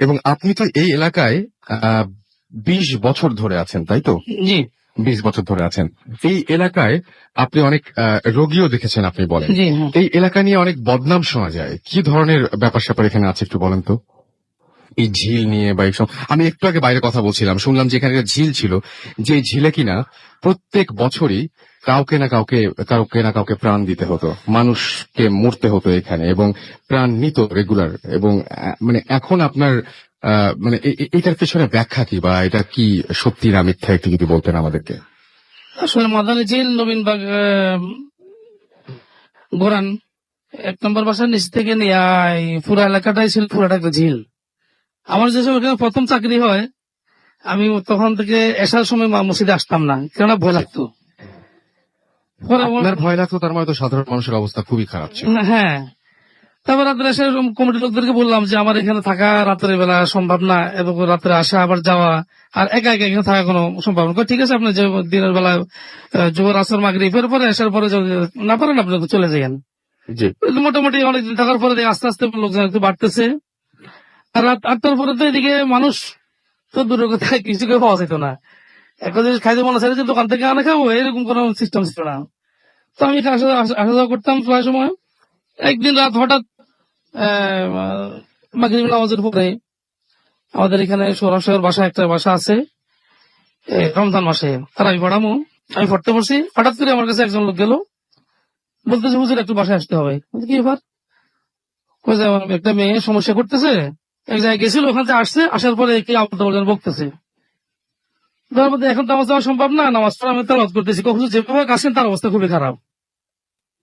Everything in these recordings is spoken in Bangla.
এবং আপনি তো এই এলাকায় 20 বছর ধরে আছেন, তাই তো? জি 20 বছর ধরে আছেন এই এলাকায়। আপনি অনেক রোগীও দেখেছেন, আপনি বলেন। জি হ্যাঁ। এই এলাকা নিয়ে অনেক বদনাম শোনা যায়, কি ধরনের ব্যাপার স্যাপার এখানে আছে একটু বলেন তো? এই ঝিল নিয়ে বা এইসব, আমি একটু আগে বাইরে কথা বলছিলাম, শুনলাম যে এখানে একটা ঝিল ছিল, যে ঝিলে কিনা প্রত্যেক বছরই কাউকে না কাউকে প্রাণ দিতে হতো, মানুষকে মরতে হতো এখানে, এবং প্রাণ নিত রেগুলার। এবং মানে এখন আপনার মানে এটার পেছনে ব্যাখ্যা কি, বা এটা কি সত্যি না মিথ্যা, একটু যদি বলতেন আমাদেরকে। আসলে মাদানী ঝিল নবীনবাগ গোরান 1 নম্বর বাসার নিচ থেকে নিয়ে পুরো এলাকাটাই ছিল পুরাটা একটা ঝিল। আমার যে সময় এখানে প্রথম চাকরি হয়, আমি তখন থেকে এসার সময় মসজিদে আসতাম না, কেননা ভয় লাগতো। পরে আপনার ভয় লাগতো, তার মানে তো সাধারণ মানুষের অবস্থা খুবই খারাপ ছিল। হ্যাঁ, তারপর রাত্রে এসে কমিটির লোকদেরকে বললাম যে আমার এখানে থাকা রাত্রের বেলা সম্ভব না, এবং রাত্রে আসা আবার যাওয়া, আর একা একা এখানে থাকা কোনো সম্ভব না। ঠিক আছে, আপনি যে দিনের বেলা জোহর আসর মাগরিবের পরে আসার পরে যদি না পারেন আপনি চলে যান। জি। মোটামুটি অনেকদিন থাকার পরে আস্তে আস্তে লোকজন একটু বাড়তেছে। আর রাত 8টার পরে তো এদিকে মানুষ তো দূরের কথা কিছু কেউ পাওয়া যেত না। একটা জিনিস খাইতে মনে চাইলে যে দোকান থেকে আনা খাবো, এরকম কোনো সিস্টেম ছিল না। তো আমি এখানে আসা আসা যাওয়া করতাম প্রায় সময়। একদিন রাত হঠাৎ মাগরিব নামাজের পরে আমাদের এখানে সৌরাষ্ট্রের একটা বাসা আছে, রমজান মাসে তারা আমি পড়ামো, আমি পড়তে বসছি, হঠাৎ করে আমার কাছে একজন লোক গেল, বলতেছে হুজুর একটু বাসায় আসতে হবে। কি ব্যাপার? আমার একটা মেয়ে সমস্যা করতেছে, এক জায়গায় গেছিল, ওখান থেকে আসছে, আসার পরে কি আবদ্ধ বকতেছে। তার মধ্যে এখন নামাজ দেওয়া সম্ভব না, নামাজ পড়া আমি তালাওয়াত করতেছি, কখন যেভাবে আসেন তার অবস্থা খুবই খারাপ।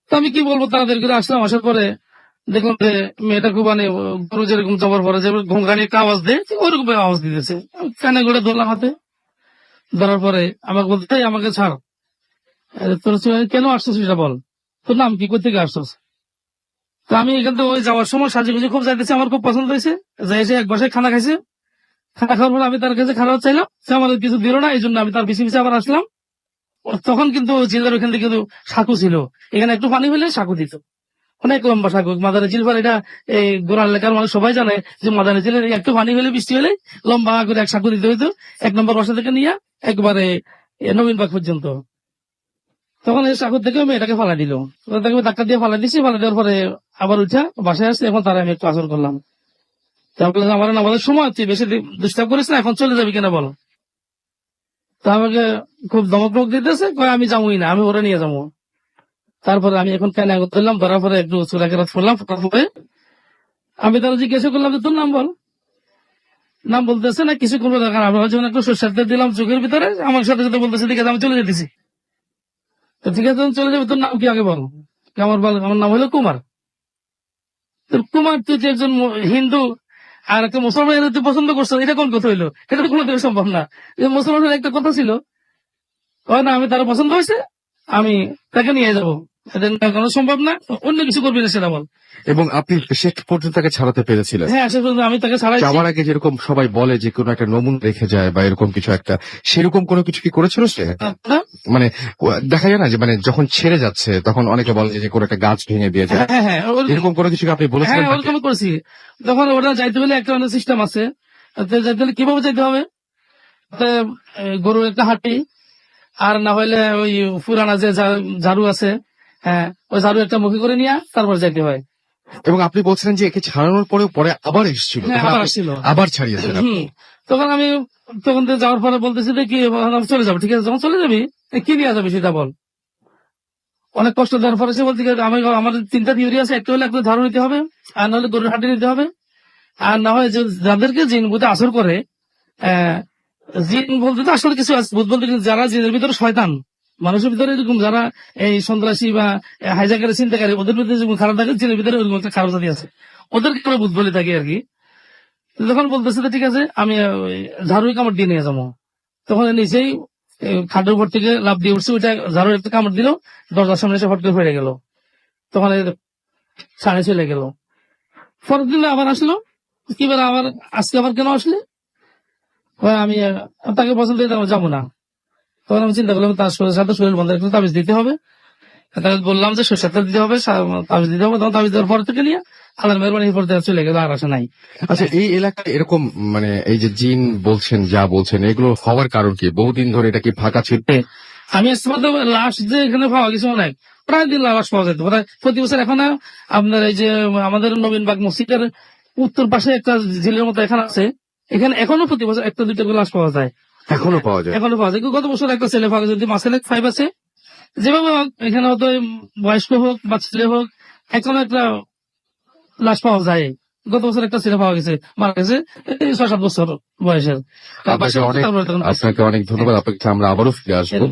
তো আমি কি বলবো, তাড়াতাড়ি করে আসলাম, আসার পরে দেখলাম যে মেয়েটা খুব মানে গরু যেরকম জবর পরে যে ঘুমঘানি একটা আওয়াজ দেয়, ওরকম আওয়াজ দিতেছে। কানে করে ধরলাম হাতে, ধরার পরে আমাকে বলতে আমাকে ছাড়, তোর কেন আসছিস সেটা বল, তোর নাম কি, কোথা থেকে আসছিস? তো আমি এখান থেকে ওই যাওয়ার সময় সাজে গুজে খুব যাইতেছে, আমার খুব পছন্দ হয়েছে, যাই এসে এক বাসায় খানা খাইছে। খানা খাওয়ার পরে আমি তার কাছে খারাপ চাইলাম, সে আমার কিছু দিল না, এই জন্য আমি তার পিছিয়ে পিছিয়ে আবার আসলাম। তখন কিন্তু জিলার ওখান থেকে কিন্তু সাঁকু ছিল, এখানে একটু পানি হলে সাঁকু দিত, অনেক লম্বা সাঁকু। মাদানী ঝিল পর এটা এই গোড়া এলাকার মানুষ সবাই জানে যে মাদানী ঝিলের একটু পানি হলে, বৃষ্টি হলে লম্বা করে এক সাঁকু দিতে হইতো, 1 নম্বর বাসা থেকে নিয়ে একবারে নবীনবাগ পর্যন্ত। তখন এই সাঁকু থেকে মেয়েটাকে ফালা দিল, তাকে ধাক্কা দিয়ে ফালা দিছি, ফালা দেওয়ার পরে আবার উঠা বাসায় আসছে। এখন তারা আমি একটু আসর করলাম, তারপরে আমার আমাদের সময় হচ্ছে, বেশি ডিস্টার্ব করিস না, এখন চলে যাবি কেন বল। তা আমাকে খুব ধমক দিতেছে, আমি যাবোই না, আমি ওরা নিয়ে যাবো। তারপরে আমি এখন কেন ধরলাম, ধরার পরে একটু চুরাকেরাত করলাম, তারপরে আমি তারা জিজ্ঞাসা করলাম যে তোর নাম বল। নাম বলতেছে না, কিছু করবো দেখার, আমি যখন একটু সরষের তেল দিলাম চোখের ভিতরে, আমার সাথে সাথে বলতেছে ঠিক আছে আমি চলে যেতেছি। তো ঠিক আছে চলে যাবে, তোর নাম কি আগে বল। আমার বল, আমার নাম হলো কুমার। তোর কুমার, তুই যে একজন হিন্দু আর একটা মুসলমান, তুই পছন্দ করছো, এটা কোন কথা হইলো? এটা তো কোনো সম্ভব না। মুসলমানের একটা কথা ছিল, না আমি তারা পছন্দ হয়েছে, আমি তাকে নিয়ে যাবো, এটা কোনো সম্ভব না, অন্য কিছু করবি না সেটা বল। এবং আপনি শেষ পর্যন্ত তাকে ছাড়াতে পেরেছিলেন? হ্যাঁ, শেষ পর্যন্ত আমি তাকে ছাড়াই। যাওয়ার আগে যেরকম সবাই বলে যে কোনো একটা নমুনা রেখে যায় বা এরকম কিছু একটা, সেরকম কোনো কিছু কি করেছিল সে? মানে দেখা যায় না যে মানে যখন ছেড়ে যাচ্ছে তখন অনেকে বলে যে কোনো একটা গাছ ভেঙে দিয়ে যায়, হ্যাঁ, এরকম কোনো কিছু কি আপনি বলেছিলেন? হ্যাঁ ওরকম করেছি। তখন ওরা যাইতে হলে একটা অনেক সিস্টেম আছে, যাইতে হলে কিভাবে যাইতে হবে, গরু একটা হাঁটি, আর না হলে ওই পুরানা যে ঝাড়ু আছে, হ্যাঁ ওই ঝাড়ু একটা মুখে করে নিয়ে তারপর যাইতে হয়। এবং আপনি বলছিলেন যে একে ছাড়ানোর পরেও পরে আবার এসেছিল, আবার ছাড়িয়েছেন আপনি। তখন আমি তখন যাওয়ার পরে বলতেছি যে কি চলে যাবো, ঠিক আছে যখন চলে যাবি কি নিয়ে যাবি সেটা বল। অনেক কষ্ট দেওয়ার পরে সে বলতে আমি আমার 3টা থিওরি আছে, একটা হলে একটা ঝাড়ু নিতে হবে, আর না হলে গরুর হাঁটি নিতে হবে, আর না হয় যাদেরকে জিন বুঝে আসর করে, জিন বলতে তো আসলে কিছু আছে, ভূত বলতে যারা জিনের ভিতরে শয়তান, মানুষের ভিতরে এরকম যারা এই সন্ত্রাসী বা হাইজাকারের চিন্তাকারী, ওদের ভিতরে যেরকম খারাপ থাকে, জিনের ভিতরে ওরকম একটা খারাপ জাতি আছে, ওদেরকে আমরা ভূত বলে থাকি আর কি। যখন বলতেছে ঠিক আছে আমি ঝাড়ুই কামড় দিয়ে নিয়ে যাবো, তখন নিচেই খাটের উপর থেকে লাভ দিয়ে উঠছে, ওইটা ঝাড়ুর একটা কামড় দিল, দরজার সামনে এসে ফট করে ফেলে গেল। তখন সাড়ে চলে গেল। পরের দিন আবার আসলো, কি বলে আবার আজকে আবার কেন আসলে, আমি তাকে পছন্দ যাবো না। তখন আমি চিন্তা করলাম তার সাথে শরীর বন্ধের একটা তাবিজ দিতে হবে, তাকে বললাম যে সরষের তেল দিতে হবে, তাবিজ দিতে হবে, তখন তাবিজ দেওয়ার পর থেকে নিয়ে আল্লাহর মেহরবানি এরপর থেকে চলে গেল, আর আসে নাই। আচ্ছা, এই এলাকায় এরকম মানে এই যে জিন বলছেন যা বলছেন এগুলো হওয়ার কারণ কি? বহুদিন ধরে এটা কি ফাঁকা ছিল? আমি ইস্তেমাতে লাশ যে এখানে পাওয়া গেছে অনেক, প্রায় দিন লাশ পাওয়া যেত, প্রায় প্রতি বছর। এখন আপনার এই যে আমাদের নবীনবাগ মসজিদের উত্তর পাশে একটা ঝিলের মতো এখানে আছে, এখানে এখনো প্রতি বছর একটা দুইটা করে লাশ পাওয়া যায়, এখনো পাওয়া যায়? এখনো পাওয়া যায়। গত বছর একটা ছেলে পাওয়া গেছে, মাসেলে 5 আছে। যেভাবে হোক এখানে হয়তো বয়স্ক হোক বা ছেলে হোক, এখনো একটা লাশ পাওয়া যায়। গত বছর একটা ছেলে পাওয়া গেছে, মারা গেছে, 6-7 বছর বয়সের। আপনাকে অনেক ধন্যবাদ। আপনাকে আমরা আবারও ফিরে আসবো।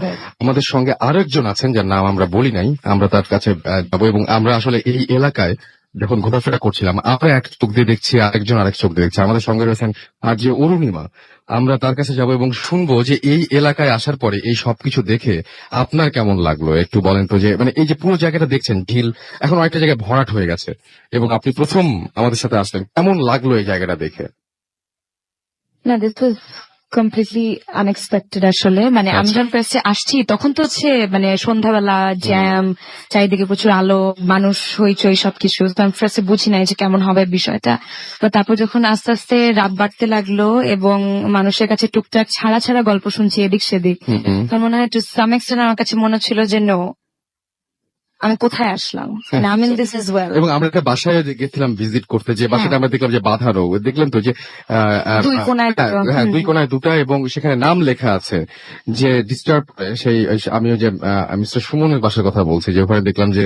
আমাদের সঙ্গে আরো একজন আছেন যার নাম আমরা বলি নাই, আমরা তার কাছে যাবো। এবং আমরা আসলে এই এলাকায় যখন ঘোরাফেরা করছিলাম, আমরা এক চোখ দিয়ে দেখছি, আরেকজন আরেক চোখ দিয়ে দেখছি। আমাদের সঙ্গে রয়েছেন আর যে অরুণিমা, আমরা তার কাছে যাব এবং শুনবো যে এই এলাকায় আসার পরে এই সবকিছু দেখে আপনার কেমন লাগলো। একটু বলেন তো, যে মানে এই যে পুরো জায়গাটা দেখছেন, ঢিল এখন অনেকটা জায়গায় ভরাট হয়ে গেছে এবং আপনি প্রথম আমাদের সাথে আসলেন, কেমন লাগলো এই জায়গাটা দেখে? না, দিস ওয়াজ কমপ্লিটলি আনএক্সপেক্টেড আসলে। মানে আমি আচ্ছা। যখন প্রেসে আসছি তখন তো হচ্ছে মানে সন্ধ্যাবেলা জ্যাম, চারিদিকে প্রচুর আলো, মানুষ, হইচই সবকিছু। তো আমি প্রেসে বুঝি নাই যে কেমন হবে বিষয়টা। তো তারপর যখন আস্তে আস্তে রাত বাড়তে লাগলো এবং মানুষের কাছে টুকটাক ছাড়া ছাড়া গল্প শুনছি এদিক সেদিক, তার মনে হয় টু সাম এক্সটেন্ট আমার কাছে মনে হচ্ছিল যে নো, আমি কোথায় আসলাম, I mean this is well. এবং আমরা একটা বাসায় গেছিলাম ভিজিট করতে, যে বাসাটা আমরা দেখলাম যে বাঁধানো, দেখলাম তো যে দুই কোণায় হ্যাঁ, দুই কোণায় দুটা, এবং সেখানে নাম লেখা আছে যে ডিস্টার্ব। সেই আমি ওই যে মিস্টার সুমনের বাসার কথা বলছি, যে ওখানে দেখলাম যে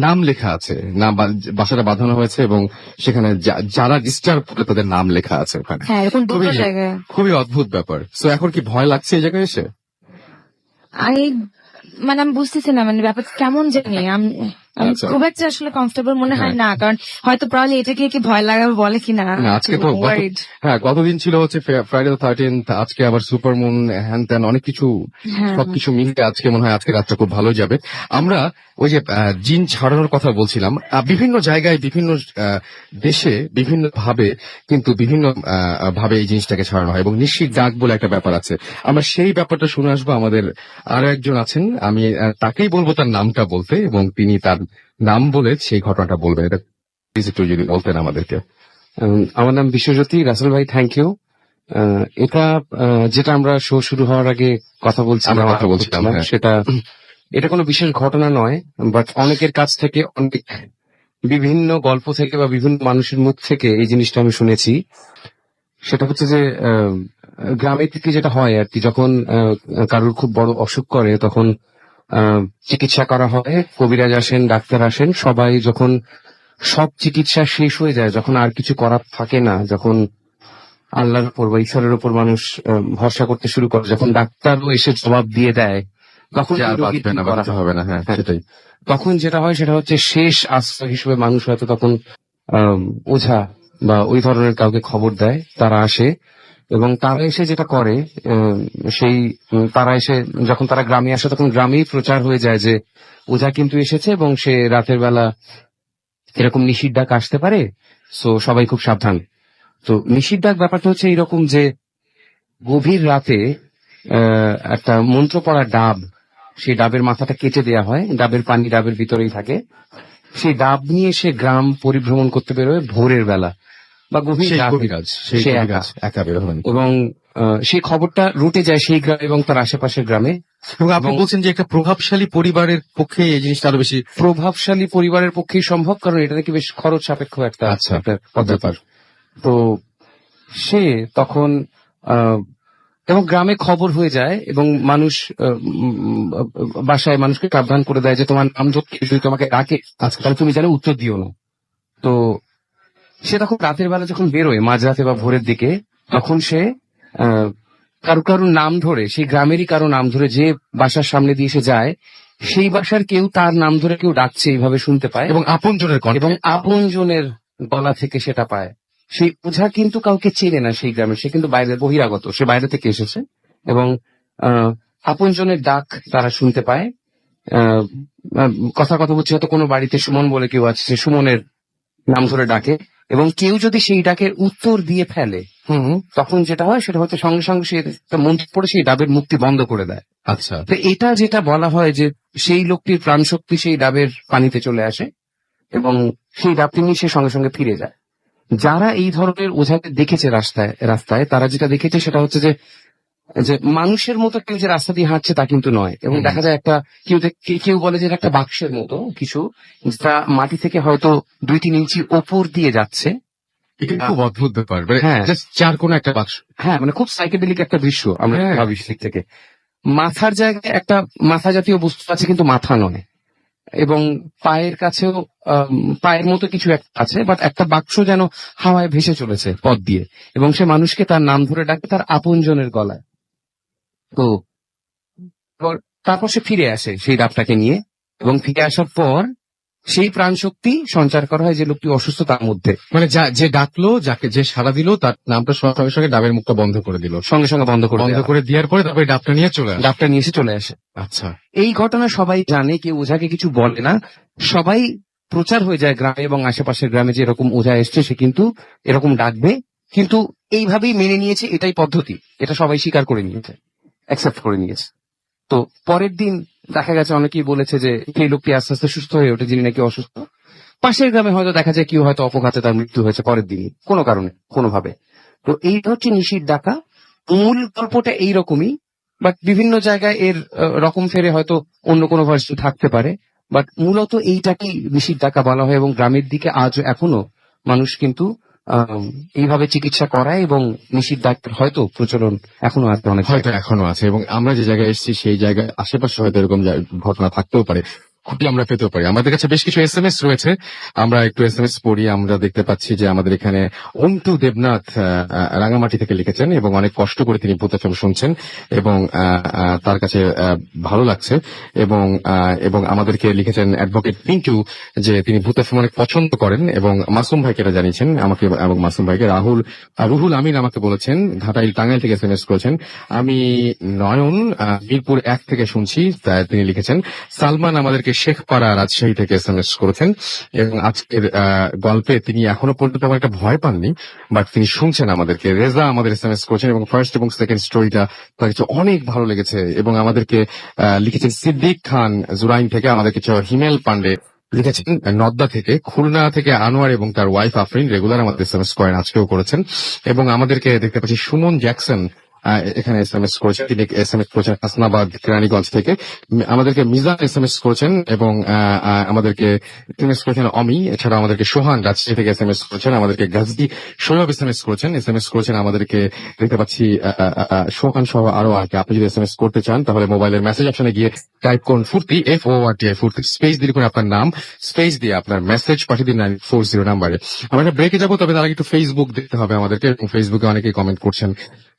নাম লেখা আছে, নাম বাসাটা বাঁধানো হয়েছে এবং সেখানে যারা ডিস্টার্ব করে তাদের নাম লেখা আছে ওখানে। হ্যাঁ, এরকম দুটো খুবই জায়গায়। খুবই অদ্ভুত ব্যাপার। তো এখন কি ভয় লাগছে এই জায়গায় এসে? আমি মানে আমি বুঝতেছি না, মানে ব্যাপারটা কেমন জানি। আমি আচ্ছা। খুব একটা আসলে কমফোর্টেবল মনে হয় না, কারণ হয়তো প্রবাবলি এটাকে কি ভয় লাগাবে বলে কিনা। না, আজকে তো হ্যাঁ, গতদিন ছিল হচ্ছে ফ্রাইডে 13th, আজকে আবার সুপার মুন, হ্যান ত্যান অনেক কিছু, সবকিছু মিলিয়ে আজকে মনে হয় আজকে রাতটা খুব ভালো যাবে। আমরা ওই যে জিন ছাড়ানোর কথা বলছিলাম, বিভিন্ন জায়গায় বিভিন্ন দেশে বিভিন্ন ভাবে কিন্তু বিভিন্ন ভাবে এই জিনিসটাকে ছাড়ানো হয়, এবং নিশ্চিত ডাক বলে একটা ব্যাপার আছে। আমরা সেই ব্যাপারটা শুনে আসবো। আমাদের আরো একজন আছেন, আমি তাকেই বলবো তার নামটা বলতে, এবং তিনি তার নাম বলে সেই ঘটনাটা বলবেন। এটা প্লিজ একটু যদি বলতেন আমাদেরকে। আমার নাম বিশ্বজ্যোতি। রাসেল ভাই, থ্যাংক ইউ। এটা যেটা আমরা শো শুরু হওয়ার আগে কথা বলছিলাম, হ্যাঁ। সেটা এটা কোনো বিশেষ ঘটনা নয়, বাট অনেকের কাছ থেকে, অনেক বিভিন্ন গল্প থেকে বা বিভিন্ন মানুষের মুখ থেকে এই জিনিসটা আমি শুনেছি। সেটা হচ্ছে যে গ্রামের থেকে যেটা হয় আর কি, যখন কারোর খুব বড় অসুখ করে তখন চিকিৎসা করা হয়, কবিরাজ আসেন, ডাক্তার আসেন, সবাই যখন সব চিকিৎসা শেষ হয়ে যায়, যখন আর কিছু করার থাকে না, যখন আল্লাহর উপর বা ঈশ্বরের উপর মানুষ ভরসা করতে শুরু করে, যখন ডাক্তারও এসে জবাব দিয়ে দেয়, তখন আর বাঁচবে না, বাঁচতে হবে না। হ্যাঁ, সেটাই। তখন যেটা হয় সেটা হচ্ছে শেষ আশ্রয় হিসেবে মানুষ হয়তো তখন ওঝা বা ওই ধরনের কাউকে খবর দেয়, তারা আসে এবং তারা এসে যেটা করে, তারা এসে যখন তারা গ্রামে আসে তখন গ্রামেই প্রচার হয়ে যায় যে ওঝা কিন্তু এসেছে এবং সে রাতের বেলা এরকম নিশির ডাক আসতে পারে, সো সবাই খুব সাবধান। তো নিশির ডাক ব্যাপারটা হচ্ছে এইরকম যে গভীর রাতে একটা মন্ত্র পড়া ডাব, সেই ডাবের মাথাটা কেটে দেয়া হয়, ডাবের পানি ডাবের ভিতরেই থাকে, সেই ডাব নিয়ে সে গ্রাম পরিভ্রমণ করতে বেরোয় ভোরের বেলা বা গভীর রাতে, সে একা বের হন এবং সেই খবরটা রুটে যায় সেই গ্রামে এবং তার আশেপাশের গ্রামে। এবং আপনি বলছেন যে একটা প্রভাবশালী পরিবারের পক্ষে এই জিনিসটা আরো বেশি প্রভাবশালী পরিবারের পক্ষেই সম্ভব, কারণ এটা নাকি বেশ খরচ সাপেক্ষ একটা ব্যাপার। তো সে তখন এবং গ্রামে খবর হয়ে যায় এবং মানুষ বাসায় মানুষকে সাবধান করে দেয় যে তোমার নাম যদি তোমাকে ডাকে তাহলে তুমি জানো উত্তর দিও না। তো সে তখন রাতের বেলা যখন বেরোয়, মাঝরাতে বা ভোরের দিকে, তখন সে কারো নাম ধরে, সেই গ্রামেরই কারো নাম ধরে, যে বাসার সামনে দিয়ে সে যায় সেই বাসার কেউ তার নাম ধরে কেউ ডাকছে এইভাবে শুনতে পায়, এবং আপনজনের গলা থেকে সেটা পায়। সেই ওঝা কিন্তু কাউকে চেনে না সেই গ্রামে, সে কিন্তু বাইরের বহিরাগত, সে বাইরে থেকে এসেছে এবং আপনজনের ডাক তারা শুনতে পায়। কথা বলছি, হয়তো কোনো বাড়িতে সুমন বলে কেউ আছে, সে সুমনের নাম ধরে ডাকে এবং কেউ যদি সেই ডাকের উত্তর দিয়ে ফেলে তখন যেটা হয় সেটা হচ্ছে সঙ্গে সঙ্গে সে একটা মন্ত্র পড়ে সেই ডাবের মুক্তি বন্ধ করে দেয়। আচ্ছা, তো এটা যেটা বলা হয় যে সেই লোকটির প্রাণ শক্তি সেই ডাবের পানিতে চলে আসে এবং সেই ডাবটি নিয়ে সে সঙ্গে সঙ্গে ফিরে যায়। যারা এই ধরনের ওঝাকে দেখেছে রাস্তায় রাস্তায় তারা যেটা দেখেছে সেটা হচ্ছে যে যে মানুষের মতো কেউ যে রাস্তা দিয়ে হাঁটছে তা কিন্তু নয়, এবং হুম। দেখা যায় একটা কেউ বলে যে এটা একটা বাক্সের মতো কিছু, যেটা মাটি থেকে হয়তো 2-3 ইঞ্চি ওপর দিয়ে যাচ্ছে। এটা খুব অদ্ভুত ব্যাপার, মানে হ্যাঁ। জাস্ট চার কোনা একটা বাক্স। হ্যাঁ, মানে খুব সাইকেডেলিক একটা দৃশ্য আমরা হ্যাঁ। ভাবি দিক থেকে। মাথার জায়গায় একটা মাথা জাতীয় বস্তু আছে কিন্তু মাথা নয়, এবং পায়ের কাছেও পায়ের মতো কিছু একটা আছে, বাট একটা বাক্স যেন হাওয়ায় ভেসে চলেছে পথ দিয়ে, এবং সে মানুষকে তার নাম ধরে ডাকে তার আপনজনের গলায়। তো তারপর সে ফিরে আসে সেই ডাবটাকে নিয়ে, এবং ফিরে আসার পর সেই প্রাণ শক্তি সঞ্চার করা হয় যে লোকটি অসুস্থ তার মধ্যে। মানে যে ডাকলো, যাকে যে সাড়া দিল, তার নামটা শোনার সঙ্গে সঙ্গে ডাবের মুখটা বন্ধ করে দিল। সঙ্গে সঙ্গে বন্ধ করে বন্ধ দেওয়া। করে দেওয়ার পরে তারপরে ডাবটা নিয়ে চলে আসে। ডাবটা নিয়ে এসে চলে আসে। আচ্ছা, এই ঘটনা সবাই জানে, কেউ ওঝাকে কিছু বলে না, সবাই প্রচার হয়ে যায় গ্রামে এবং আশেপাশের গ্রামে যে এরকম ওঝা এসছে, সে কিন্তু এরকম ডাকবে, কিন্তু এইভাবেই মেনে নিয়েছে, এটাই পদ্ধতি, এটা সবাই স্বীকার করে নিয়েছে, অ্যাকসেপ্ট করে নিয়েছে। তো পরের দিন দেখা গেছে অনেকেই বলেছে যে এই লোকটি আস্তে আস্তে সুস্থ হয়ে ওঠে, যিনি নাকি অসুস্থ। পাশের গ্রামে হয়তো দেখা যায় কেউ হয়তো অপঘাতে তার মৃত্যু হয়েছে পরের দিনই, কোনো কারণে কোনোভাবে। তো এইটা হচ্ছে নিশির ডাকা। মূল গল্পটা এইরকমই, বাট বিভিন্ন জায়গায় এর রকম ফেরে হয়তো অন্য কোনো ভার্সন থাকতে পারে, বাট মূলত এইটাকেই নিশির ডাকা বলা হয়, এবং গ্রামের দিকে আজ এখনো মানুষ কিন্তু এইভাবে চিকিৎসা করায়, এবং নিশির ডাক্তার হয়তো প্রচলন এখনো আছে অনেক হয়তো জায়গায়। এখনো আছে, এবং আমরা যে জায়গায় এসেছি সেই জায়গায় আশেপাশে হয়তো এরকম ঘটনা থাকতেও পারে, খুঁটি আমরা পেতেও পারি। আমাদের কাছে বেশ কিছু SMS রয়েছে, আমরা একটু SMS পড়ি। আমরা দেখতে পাচ্ছি যে আমাদের এখানে অন্টু দেবনাথ রাঙামাটি থেকে লিখেছেন, এবং অনেক কষ্ট করে তিনি ভূত FM শুনছেন, এবং তার কাছে ভালো লাগছে, এবং এবং আমাদেরকে লিখেছেন অ্যাডভোকেট পিন্টু যে তিনি ভূত FM অনেক পছন্দ করেন, এবং মাসুম ভাইকে এটা জানিয়েছেন আমাকে এবং মাসুম ভাইকে। রুহুল আমিন আমাকে বলেছেন, ঘাটাইল টাঙ্গাইল থেকে SMS করেছেন, আমি নয়ন মিরপুর 1 থেকে শুনছি, তিনি লিখেছেন। সালমান আমাদেরকে শেখপাড়া রাজশাহী থেকে SMS করেছেন, এবং আজকের গল্পে তিনি এখনো পর্যন্ত আমার একটা ভয় পাননি, বাট তিনি শুনছেন আমাদেরকে। রেজা আমাদের SMS করেছেন, এবং ফার্স্ট এবং সেকেন্ড স্টোরিটা তার কাছে অনেক ভালো লেগেছে, এবং আমাদেরকে লিখেছেন সিদ্দিক খান জুরাইন থেকে, আমাদের কিছু হিমেল পান্ডে লিখেছেন নদ্দা থেকে, খুলনা থেকে আনোয়ার এবং তার ওয়াইফ আফরিন রেগুলার আমাদের SMS করেন, আজকেও করেছেন, এবং আমাদেরকে দেখতে পাচ্ছি সুমন জ্যাকসন এখানে SMS করেছেন, তিনি SMS করেছেন হাসনাবাদ কেরানীগঞ্জ থেকে। আমাদেরকে মিজান SMS করেছেন, এবং আমাদেরকে SMS করেছেন অমি। এছাড়া আমাদেরকে সোহান রাজশাহী থেকে SMS করেছেন, আমাদেরকে গাজদি সৈয়ব SMS করেছেন, SMS করেছেন আমাদেরকে দেখতে পাচ্ছি সোহান সহ আরো আগে। আপনি যদি SMS করতে চান তাহলে মোবাইলের মেসেজ অপশনে গিয়ে টাইপ করুন ফুর্তি, FORTI ফুর্তি, স্পেস দিয়ে করে আপনার নাম, স্পেস দিয়ে আপনার মেসেজ পাঠিয়ে দিন 940 নাম্বারে। আমরা একটা ব্রেকে যাবো, তবে তার আগে একটু ফেসবুক দেখতে হবে আমাদেরকে, এবং ফেসবুকে অনেকেই কমেন্ট করছেন।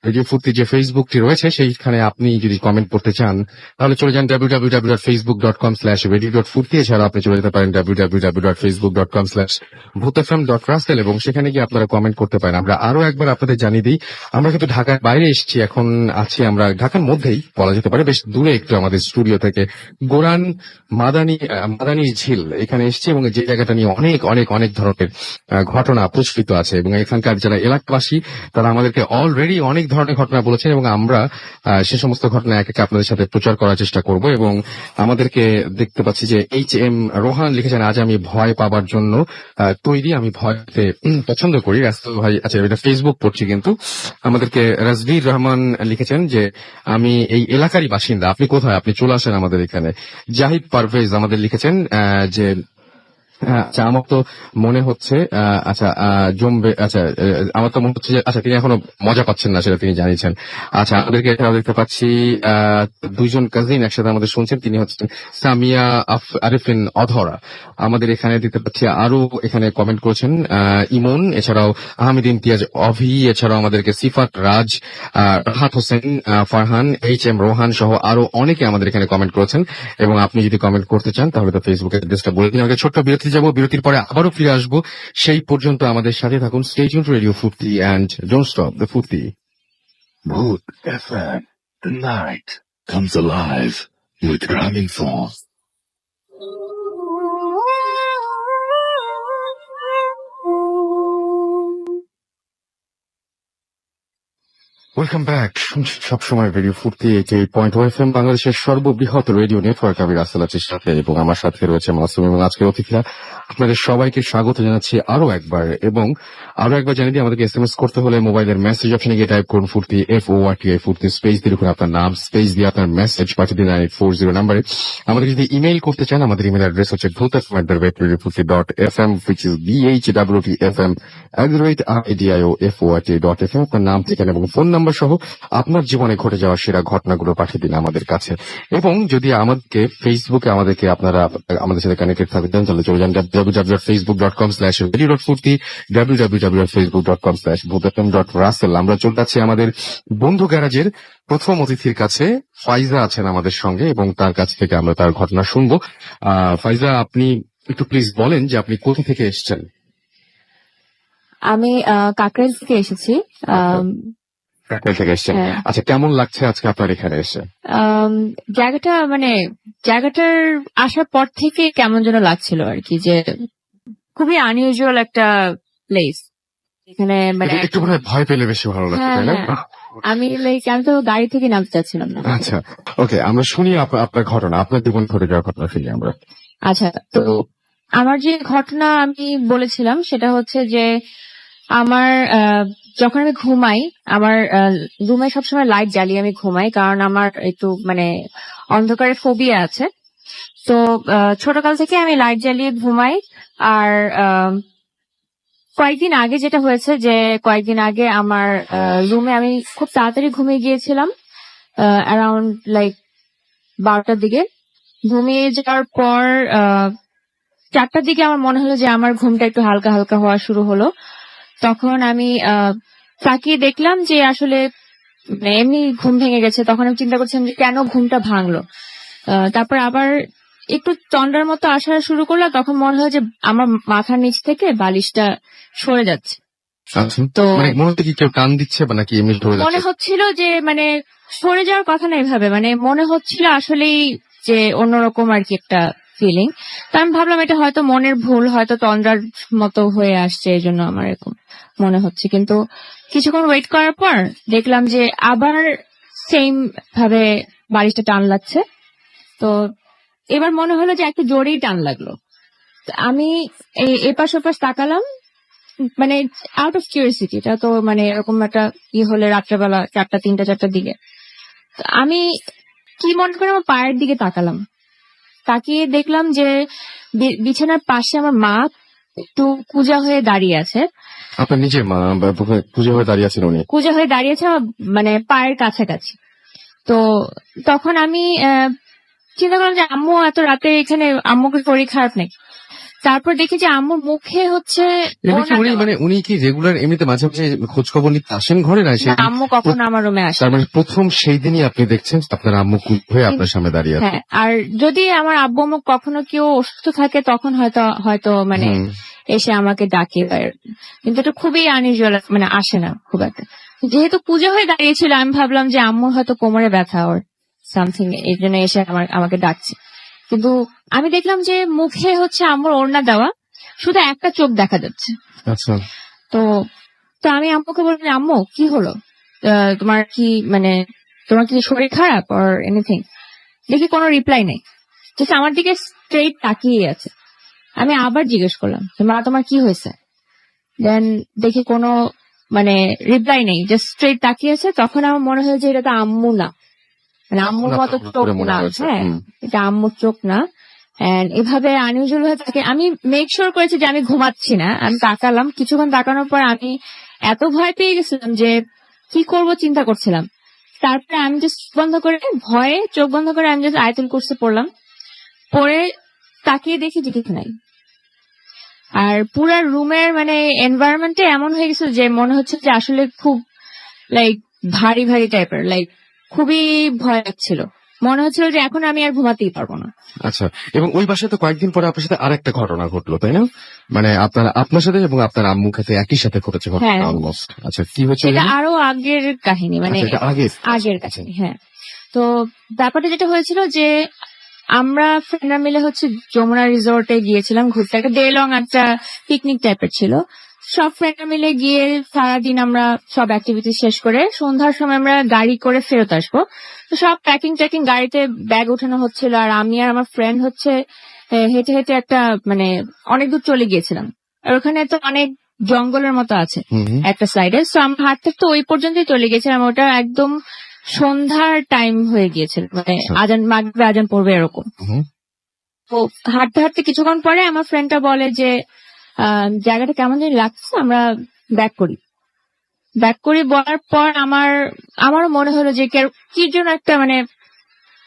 রেডিও ফুর্তি যে ফেসবুকটি রয়েছে সেইখানে আপনি যদি কমেন্ট করতে চান তাহলে চলে যান www.facebook.com/radio.furti। এছাড়া আপনি চলে যেতে পারেন www.facebook.com/bhutfm.russell, এবং সেখানে গিয়ে আপনারা কমেন্ট করতে পারেন। আমরা আরো একবার আপনাদের জানিয়ে দিই, আমরা কিন্তু ঢাকার বাইরে এসেছি, এখন আছি আমরা ঢাকার মধ্যেই বলা যেতে পারে, বেশ দূরে একটু আমাদের স্টুডিও থেকে। গোরান মাদানী ঝিল এখানে এসেছি, এবং যে জায়গাটা নিয়ে অনেক অনেক অনেক ধরনের ঘটনা প্রচলিত আছে, এবং এখানকার যারা এলাকাবাসী তারা আমাদেরকে অলরেডি অনেক ধরনের ঘটনা বলেছেন, এবং আমরা সে সমস্ত ঘটনা এক একে আপনাদের সাথে প্রচার করার চেষ্টা করব। এবং আমাদেরকে দেখতে পাচ্ছি যে HM রোহান লিখেছেন, আজ আমি ভয় পাবার জন্য তৈরি, আমি ভয় পেতে পছন্দ করি। রাস্তুল ভাই, আচ্ছা এটা ফেসবুক পড়ছি কিন্তু, আমাদেরকে রাজবীর রহমান লিখেছেন যে আমি এই এলাকারই বাসিন্দা, আপনি কোথায়, আপনি চলে আসেন আমাদের এখানে। জাহিদ পারভেজ আমাদের লিখেছেন যে আচ্ছা আমার তো মনে হচ্ছে আচ্ছা জমবে, আচ্ছা আমার তো মনে হচ্ছে যে আচ্ছা তিনি এখনো মজা পাচ্ছেন না, সেটা তিনি জানিয়েছেন। আচ্ছা আমাদেরকে এখানে দেখতে পাচ্ছি দুইজন কাজিন একসাথে আমাদের শুনছেন, তিনি হচ্ছেন সামিয়া আরিফিন অধরা। আমাদের এখানে দেখতে পাচ্ছি আরো এখানে কমেন্ট করেছেন ইমন, এছাড়াও আহমেদ ইমতিয়াজ অভি, এছাড়াও আমাদেরকে সিফাত রাজ, রাহাত হোসেন, ফারহান, HM রোহান সহ আরো অনেকে আমাদের এখানে কমেন্ট করেছেন। এবং আপনি যদি কমেন্ট করতে চান তাহলে তো ফেসবুকের অ্যাড্রেসটা বলে দিন। আগে ছোট্ট বিরতি যাবো, বিরতির পরে আবারও ফিরে আসবো। সেই পর্যন্ত আমাদের সাথে থাকুন। স্টে টিউনড টু রেডিও ফুর্তি এন্ড ডোন্ট স্টপ দ্য ফুর্তি। Bhoot FM. The night comes alive with rhyming songs. Welcome back. সবসময় রেডিও ফুর্তি 88.1 FM, বাংলাদেশের সর্ববৃহৎ রেডিও নেটওয়ার্ক। আমি রাসেল আছির সাথে এবং আমার সাথে রয়েছে মাসুম এবং আজকের অতিথিরা। আপনাদের সবাইকে স্বাগত জানাচ্ছি আরো একবার, এবং আরো একবার জানিয়ে দিই, আমাদেরকে SMS করতে হলে মোবাইলের মেসেজ অপশনে গিয়ে টাইপ করুন ফুর্তি, FORTI ফুর্তি, স্পেস দিয়ে লিখুন আপনার নাম, স্পেস দিয়ে আপনার মেসেজ পাঠিয়ে দিন 9840 নাম্বারে। আমাদের যদি ইমেইল করতে চান, আমাদের ইমেল অ্যাড্রেস হচ্ছে bhutfm@radiofurti.fm, which is BHWTFM@RADIOFORT.FM। আপনার নাম, ঠিকানা এবং ফোন নাম্বার সহ আপনার জীবনে ঘটে যাওয়া সেরা ঘটনাগুলো পাঠিয়ে দিন আমাদের কাছে। এবং যদি আমাদেরকে ফেসবুকে আপনারা আমাদের সাথে কানেক্টেড থাকতেন, তাহলে চলে যান www.facebook.com/radio.furti, www.facebook.com/bhutfm.russell। আমরা চলে যাচ্ছি আমাদের বন্ধু গ্যারাজের প্রথম অতিথির কাছে। ফাইজা আছেন আমাদের সঙ্গে এবং তার কাছ থেকে আমরা তার ঘটনা শুনবো। ফাইজা, আপনি একটু প্লিজ বলেন যে আপনি কোথা থেকে এসেছেন? আমি কাকরাইল থেকে এসেছি। কাকরাইল থেকে এসেছেন। হ্যাঁ। আচ্ছা, কেমন লাগছে আজকে আপনার এখানে এসে? জায়গাটার আসার পর থেকে কেমন যেন লাগছিল আর কি, যে খুবই আনইউজুয়াল একটা প্লেস। এখানে মানে একটু মনে হয় ভয় পেলে বেশি ভালো লাগছে, হ্যাঁ, তাই না? হ্যাঁ। আমি তো গাড়ি থেকে নামতে চাচ্ছিলাম না। আচ্ছা, ওকে, আমরা শুনি আপনার ঘটনা, আপনার জীবন ঘটে যাওয়ার ঘটনা শুনি আমরা। আচ্ছা, তো আমার যে ঘটনা আমি বলেছিলাম সেটা হচ্ছে যে আমার যখন আমি ঘুমাই, আমার রুমে সবসময় লাইট জ্বালিয়ে আমি ঘুমাই, কারণ আমার একটু মানে অন্ধকারের ফোবিয়া আছে। তো ছোটকাল থেকে আমি লাইট জ্বালিয়ে ঘুমাই। আর কয়েকদিন আগে যেটা হয়েছে, যে কয়েকদিন আগে আমার রুমে আমি খুব তাড়াতাড়ি ঘুমিয়ে গিয়েছিলাম, অ্যারাউন্ড লাইক 12টার দিকে। ঘুমিয়ে যাওয়ার পর 4টার দিকে আমার মনে হলো যে আমার ঘুমটা একটু হালকা হালকা হওয়া শুরু হলো। তখন আমি তাকিয়ে দেখলাম যে আসলে এমনি ঘুম ভেঙে গেছে। তখন আমি চিন্তা করছিলাম যে কেন ঘুমটা ভাঙলো। তারপর আবার একটু তন্ডার মতো আসা শুরু করলো। তখন মনে হয় যে আমার মাথার নিচ থেকে বালিশটা সরে যাচ্ছে। আচ্ছা, তো মানে মনে হচ্ছে কি কেউ টান দিচ্ছে বা নাকি এমনি ধরে মনে যাচ্ছে? হচ্ছিল যে মানে সরে যাওয়ার কথা না, এভাবে মানে মনে হচ্ছিল আসলেই যে অন্যরকম আর কি একটা ফিলিং। তো আমি ভাবলাম এটা হয়তো মনের ভুল, হয়তো তন্দ্রার মতো হয়ে আসছে, এই জন্য আমার এরকম মনে হচ্ছে। কিন্তু কিছুক্ষণ ওয়েট করার পর দেখলাম যে আবার সেম ভাবে বালিশটা টান লাগছে। তো এবার মনে হলো যে একটু জোরেই টান লাগলো। তো আমি এপাশ ওপাশ তাকালাম, মানে আউট অফ কিউরিয়াসিটি। এটা তো মানে এরকম একটা হলে রাত্রেবেলা 4টা 3টা 4টার দিকে। তো আমি কি মনে করে আমার পায়ের দিকে তাকালাম। তাকিয়ে দেখলাম যে বিছানার পাশে আমার মা একটু কুজা হয়ে দাঁড়িয়ে আছে। আপনার নিজের মা পুজো হয়ে দাঁড়িয়ে আছেন উনি? কুজা হয়ে দাঁড়িয়েছে আমার মানে পায়ের কাছাকাছি। তো তখন আমি চিন্তা করলাম যে আম্মু এত রাতে এখানে, আম্মুকে শরীর খারাপ নাকি। তারপর দেখি যে আম্মুর মুখে হচ্ছে উনি কি রেগুলার এমনিতে মাঝে মাঝে খোঁজ খবর নিতে আসেন ঘরে? না, না, আম্মু কখনো আমার রুমে আসে। তার মানে প্রথম সেই দিনই আপনি দেখছেন আপনার আম্মু হয়ে আপনার সামনে দাঁড়িয়ে আছে? হ্যাঁ, আর যদি আমার আব্বু আম্মু কখনো কেউ অসুস্থ থাকে তখন হয়তো মানে এসে আমাকে ডাকে। কিন্তু এটা খুবই আনইউজুয়াল, মানে আসে না খুব একটা। যেহেতু পূজা হয়ে দাঁড়িয়েছিল, আমি ভাবলাম যে আম্মুর হয়তো কোমরে ব্যথা ওর সামথিং, এই জন্য এসে আমাকে ডাকছে। কিন্তু আমি দেখলাম যে মুখে হচ্ছে আম্মুর ওড়না দেওয়া, শুধু একটা চোখ দেখা যাচ্ছে। আচ্ছা, তো আমি আম্মুকে বললাম, আম্মু কি হলো, তোমার কি শরীর খারাপ অর এনিথিং? দেখি কোনো রিপ্লাই নেই, ঠিক আমার দিকে স্ট্রেট তাকিয়ে আছে। আমি আবার জিজ্ঞেস করলাম, মা তোমার কি হয়েছে? দেন দেখি কোনো মানে রিপ্লাই নেই, জাস্ট স্ট্রেট তাকিয়ে আছে। তখন আমার মনে হয় যে এটা তো আম্মু না, মানে আম্মুর মতো চোখ না। হ্যাঁ, এটা আম্মুর চোখ না। এন্ড এভাবে আনইউজুয়াল হয়ে থাকে। আমি মেক শিওর করেছি যে আমি ঘুমাচ্ছি না। আমি তাকালাম, কিছুক্ষণ তাকানোর পর আমি এত ভয় পেয়ে গেছিলাম যে কি করব চিন্তা করছিলাম। তারপরে আমি জাস্ট ভয়ে চোখ বন্ধ করে আমি জাস্ট আয়াতুল কুরসি পড়লাম। পরে তাকিয়ে দেখি যে কিছু নাই। আর পুরা রুমের মানে এনভায়রনমেন্টে এমন হয়ে গেছিল যে মনে হচ্ছে যে আসলে খুব লাইক ভারী ভারী টাইপের, লাইক খুবই ভয় লাগছিল। মনে হচ্ছিল যে এখন আমি আর ঘুমাতেই পারবো না। আচ্ছা, এবং ওই বাসায় তো কয়েকদিন পরে আপনার সাথে আরেকটা ঘটনা ঘটলো, তাই না? মানে আপনার সাথে এবং আপনার আম্মুর সাথে একই সাথে ঘটেছে ঘটনা অলমোস্ট। আচ্ছা, কি হয়েছে? এটা আরো আগের কাহিনী, মানে আগের কাহিনী। হ্যাঁ, তো ব্যাপারটা যেটা হয়েছিল যে আমরা ফ্রেন্ডরা মিলে হচ্ছে যমুনা রিসোর্টে গিয়েছিলাম ঘুরতে। একটা ডে লং একটা পিকনিক টাইপের ছিল। সব ফ্রেন্ডরা মিলে গিয়ে সারাদিন আমরা সব অ্যাক্টিভিটি শেষ করে সন্ধ্যার সময় আমরা গাড়ি করে ফেরত আসবো। তো সব প্যাকিং ট্যাকিং গাড়িতে ব্যাগ ওঠানো হচ্ছিল, আর আমি আর আমার ফ্রেন্ড হচ্ছে হেঁটে হেঁটে একটা মানে অনেক দূর চলে গিয়েছিলাম। আর ওখানে তো অনেক জঙ্গলের মতো আছে একটা সাইডে, তো আমরা হাঁটতে তো ওই পর্যন্তই চলে গেছিলাম। ওটা একদম সন্ধ্যার টাইম হয়ে গিয়েছিল, মানে আজান মাগরিবে আজান পড়বে এরকম। তো হাঁটতে হাঁটতে কিছুক্ষণ পরে আমার ফ্রেন্ডটা বলে যে জায়গাটা কেমন জানি লাগছে, আমরা ব্যাক করি। ব্যাক করি বলার পর আমারও মনে হলো যে কি জন্য একটা মানে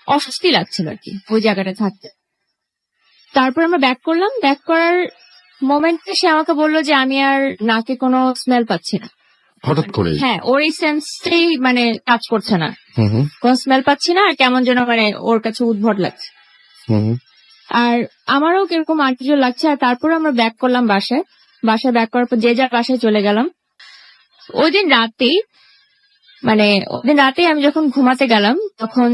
অস্বস্তি লাগছিল আর কি ওই জায়গাটা থাকতে। তারপর আমরা ব্যাক করলাম। ব্যাক করার মোমেন্টে সে আমাকে বললো যে আমি আর নাকে কোনো স্মেল পাচ্ছি না। হঠাৎ করে? হ্যাঁ, ওর এই সেন্সটাই মানে কাজ করছে না, কোন স্মেল পাচ্ছি না, আর কেমন যেন মানে ওর কাছে উদ্ভট লাগছে। আর আমারও কিরকম আর্টিফিশিয়াল লাগছে। আর তারপরে আমরা ব্যাক করলাম বাসায় ব্যাক করার পর যে যার বাসায় চলে গেলাম। ওই দিন রাতেই আমি যখন ঘুমাতে গেলাম তখন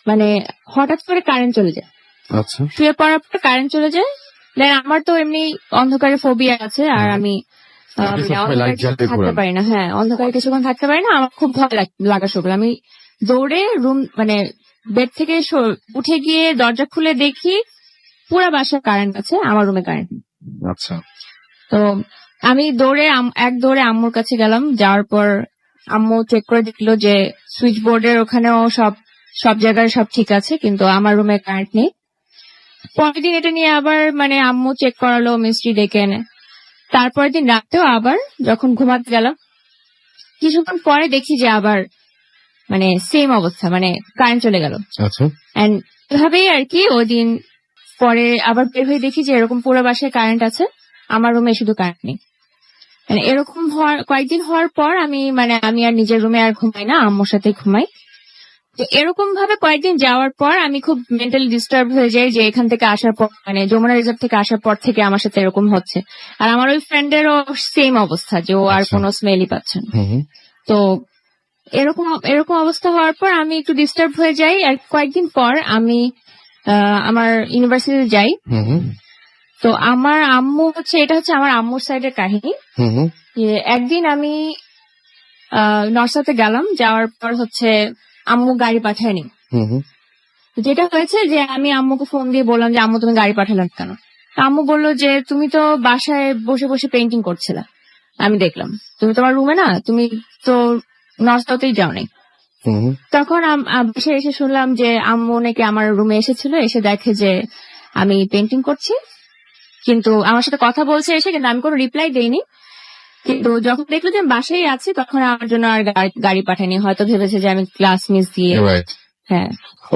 মানে হঠাৎ করে কারেন্ট চলে যায়। আচ্ছা। শুয়ে পড়ার পর কারেন্ট চলে যায়। দেন আমার তো এমনি অন্ধকারে ফোবিয়া আছে, আর আমি থাকতে পারি না। হ্যাঁ, অন্ধকারে কিছুক্ষণ থাকতে পারি না, আমার খুব ভয় লাগা শুরু করে। আমি দৌড়ে রুম মানে বেড থেকে উঠে গিয়ে দরজা খুলে দেখি পুরো বাসায় কারেন্ট আছে, আমার রুমে কারেন্ট। আচ্ছা। তো আমি দৌড়ে আম্মুর কাছে গেলাম। যাওয়ার পর আম্মু চেক করে দেখলো যে সুইচ বোর্ডের ওখানেও সব জায়গায় সব ঠিক আছে, কিন্তু আমার রুমে কারেন্ট নেই। পরের দিন এটা নিয়ে আবার মানে আম্মু চেক করালো, মিস্ত্রি ডেকে এনে। তারপরের দিন রাতেও আবার যখন ঘুমাতে গেলাম কিছুক্ষণ পরে দেখি যে আবার মানে সেম অবস্থা, মানে কারেন্ট চলে গেল। আচ্ছা। এন্ড এভাবেই আর কি ওই দিন পরে আবার বের হয়ে দেখি যে এরকম পুরো বাসায় কারেন্ট আছে, আমার রুমে শুধু কারেন্ট নেই। মানে এরকম কয়েকদিন হওয়ার পর আমি আর নিজের রুমে আর ঘুমাই না, আম্মুর সাথে ঘুমাই। তো এরকম ভাবে কয়েকদিন যাওয়ার পর আমি খুব মেন্টালি ডিস্টার্ব হয়ে যাই যে এখান থেকে আসার পর মানে যমুনা রিজার্ভ থেকে আসার পর থেকে আমার সাথে এরকম হচ্ছে। আর আমার ওই ফ্রেন্ডেরও সেম অবস্থা যে ও আর কোনো স্মেলই পাচ্ছে না। তো এরকম অবস্থা হওয়ার পর আমি একটু ডিস্টার্ব হয়ে যাই। আর কয়েকদিন পর আমি আমার ইউনিভার্সিটিতে যাই। তো আমার আম্মু এটা হচ্ছে আমার আম্মুর সাইডের কাহিনী। একদিন আমি নর্সাতে গেলাম, যাওয়ার পর হচ্ছে আম্মু গাড়ি পাঠায়নি। যেটা হয়েছে যে আমি আম্মুকে ফোন দিয়ে বললাম যে আম্মু তুমি গাড়ি পাঠালেন কেন? আম্মু বললো যে তুমি তো বাসায় বসে বসে পেন্টিং করছিলা, আমি দেখলাম। তুমি তোমার রুমে না, তুমি তো নর্সাতেই যাও নাই। তখন বাসায় এসে শুনলাম যে আম্মু নাকি আমার রুমে এসেছিল, এসে দেখে যে আমি পেন্টিং করছি, কিন্তু আমার সাথে কথা বলছে এসে, কিন্তু আমি কোনো রিপ্লাই দেইনি। কিন্তু যখন দেখলো যে আমি বাসায় আছি তখন আমার জন্য আর গাড়ি পাঠায়নি, হয়তো ভেবেছে যে আমি ক্লাস মিস দিয়ে। হ্যাঁ,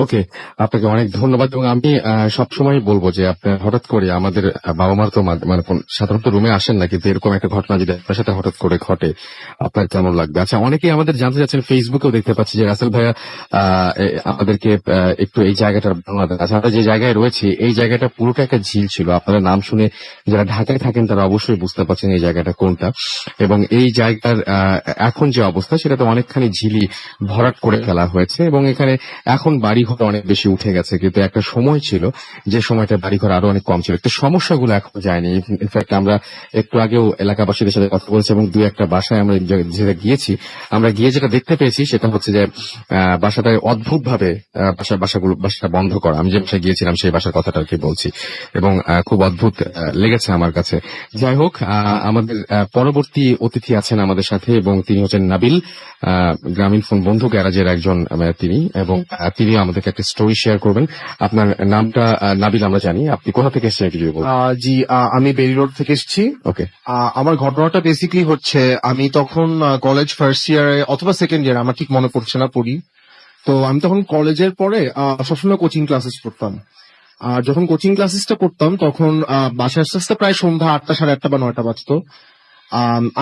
ওকে, আপনাকে অনেক ধন্যবাদ। এবং আমি সবসময় বলবো যে আপনার হঠাৎ করে আমাদের বাবা মার তো মানে সাধারণত রুমে আসেন না, কিন্তু এরকম একটা ঘটনা যদি আপনার সাথে হঠাৎ করে ঘটে আপনার কেমন লাগবে? আচ্ছা, অনেকেই আমাদের জানতে চাচ্ছেন, ফেসবুকেও দেখতে পাচ্ছি যে রাসেল ভাইয়া আমাদেরকে একটু এই জায়গাটার বর্ণনা দেন। আচ্ছা, আমরা যে জায়গায় রয়েছি এই জায়গাটা পুরোটা একটা ঝিল ছিল। আপনারা নাম শুনে যারা ঢাকায় থাকেন তারা অবশ্যই বুঝতে পারছেন এই জায়গাটা কোনটা। এবং এই জায়গার এখন যে অবস্থা সেটা তো অনেকখানি ঝিলি ভরাট করে ফেলা হয়েছে, এবং এখানে এখন বাড়িঘর অনেক বেশি উঠে গেছে। কিন্তু একটা সময় ছিল যে সময়টা বাড়িঘর আরো অনেক কম ছিল, একটু সমস্যাগুলো এখন যায়নি। ইনফ্যাক্ট আমরা একটু আগেও এলাকাবাসীদের সাথে কথা বলছি এবং দুই একটা বাসায় আমরা যেটা গিয়েছি, আমরা গিয়ে যেটা দেখতে পেয়েছি সেটা হচ্ছে যে বাসাটা অদ্ভুত ভাবে বাসাটা বন্ধ করা। আমি যে বাসায় গিয়েছিলাম সেই বাসার কথাটা আর কি বলছি, এবং খুব অদ্ভুত লেগেছে আমার কাছে। যাই হোক, আমাদের পরবর্তী অতিথি আছেন আমাদের সাথে, এবং তিনি হচ্ছেন নাবিল, গ্রামীণ ফোন বন্ধু গ্যারাজের একজন তিনি, এবং তিনি আমাদেরকে একটা স্টোরি শেয়ার করবেন। আপনার নামটা নাবিল আমরা জানি, আপনি কোথা থেকে এসেছেন একটু যদি বলুন। জি, আমি বেরি রোড থেকে এসেছি। ওকে। আমার ঘটনাটা বেসিক্যালি হচ্ছে আমি তখন কলেজ ফার্স্ট ইয়ারে অথবা সেকেন্ড ইয়ার, আমার ঠিক মনে পড়ছে না, পড়ি। তো আমি তখন কলেজের পরে সবসময় কোচিং ক্লাসেস পড়তাম। আর যখন কোচিং ক্লাসেসটা করতাম তখন বাসায় আস্তে আস্তে প্রায় সন্ধ্যা 8টা, 8:30 বা 9টা বাজতো।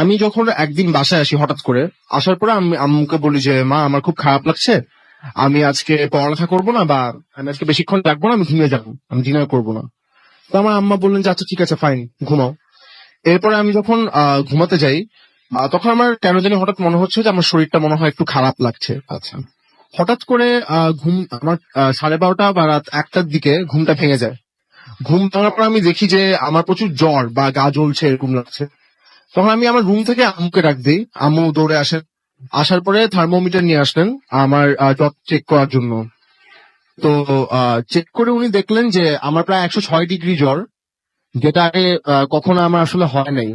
আমি যখন একদিন বাসায় আসি হঠাৎ করে, আসার পরে আমি আম্মুকে বলি যে মা, আমার খুব খারাপ লাগছে, আমি আজকে পড়ালেখা করবো না, বা আমি আজকে বেশিক্ষণ রাখবো না, আমি ঘুমিয়ে যাবো, আমি ডিনার করবো না। তো আমার আম্মা বললেন যে আচ্ছা ঠিক আছে, ফাইন, ঘুমাও। এরপরে আমি যখন ঘুমাতে যাই তখন আমার কেন জানি হঠাৎ মনে হচ্ছে যে আমার শরীরটা মনে হয় একটু খারাপ লাগছে। আচ্ছা। হঠাৎ করে ঘুম আমার 12:30 বা রাত 1টার দিকে ঘুমটা ভেঙে যায়। ঘুম ভাঙার পর আমি দেখি যে আমার প্রচুর জ্বর বা গা জ্বলছে এরকম লাগছে। তখন আমি আমার রুম থেকে আম্মুকে ডাক দিই, আম্মু দৌড়ে আসেন, আসার পরে থার্মোমিটার নিয়ে আসলেন আমার জ্বর চেক করার জন্য। তো চেক করে উনি দেখলেন যে আমার প্রায় 106 ডিগ্রি জ্বর, যেটা আগে কখনো আমার আসলে হয় নাই।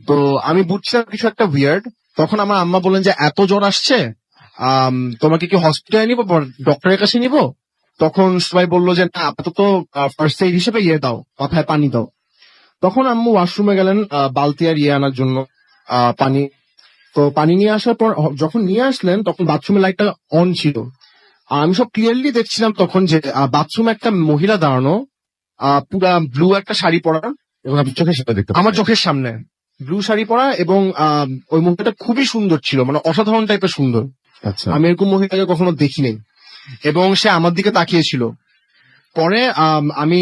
তো আমি বুঝছিলাম কিছু একটা উইয়ার্ড। তখন আমার আম্মা বললেন যে এত জ্বর আসছে, তোমাকে কি হসপিটালে নিবো, ডক্টরের কাছে নিবো? তখন সবাই বললো যে না, আপাতত ফার্স্ট এইড হিসেবে দাও, মাথায় পানি দাও। তখন আম্মু ওয়াশরুমে গেলেন বালতি আর আনার জন্য পানি। তো পানি নিয়ে আসার পর যখন নিয়ে আসলেন তখন বাথরুমের লাইটটা অন ছিল। আর আমি সব ক্লিয়ারলি দেখছিলাম তখন যে বাথরুমে একটা মহিলা দাঁড়ানো, পুরা ব্লু একটা শাড়ি পরা, এবং আপনি চোখের সামনে দেখতে আমার চোখের সামনে ব্লু শাড়ি পরা, এবং ওই মহিলাটা খুবই সুন্দর ছিল, মানে অসাধারণ টাইপের সুন্দর। আচ্ছা, আমি এরকম মহিলাকে কখনো দেখিনি, এবং সে আমার দিকে তাকিয়েছিল। পরে আমি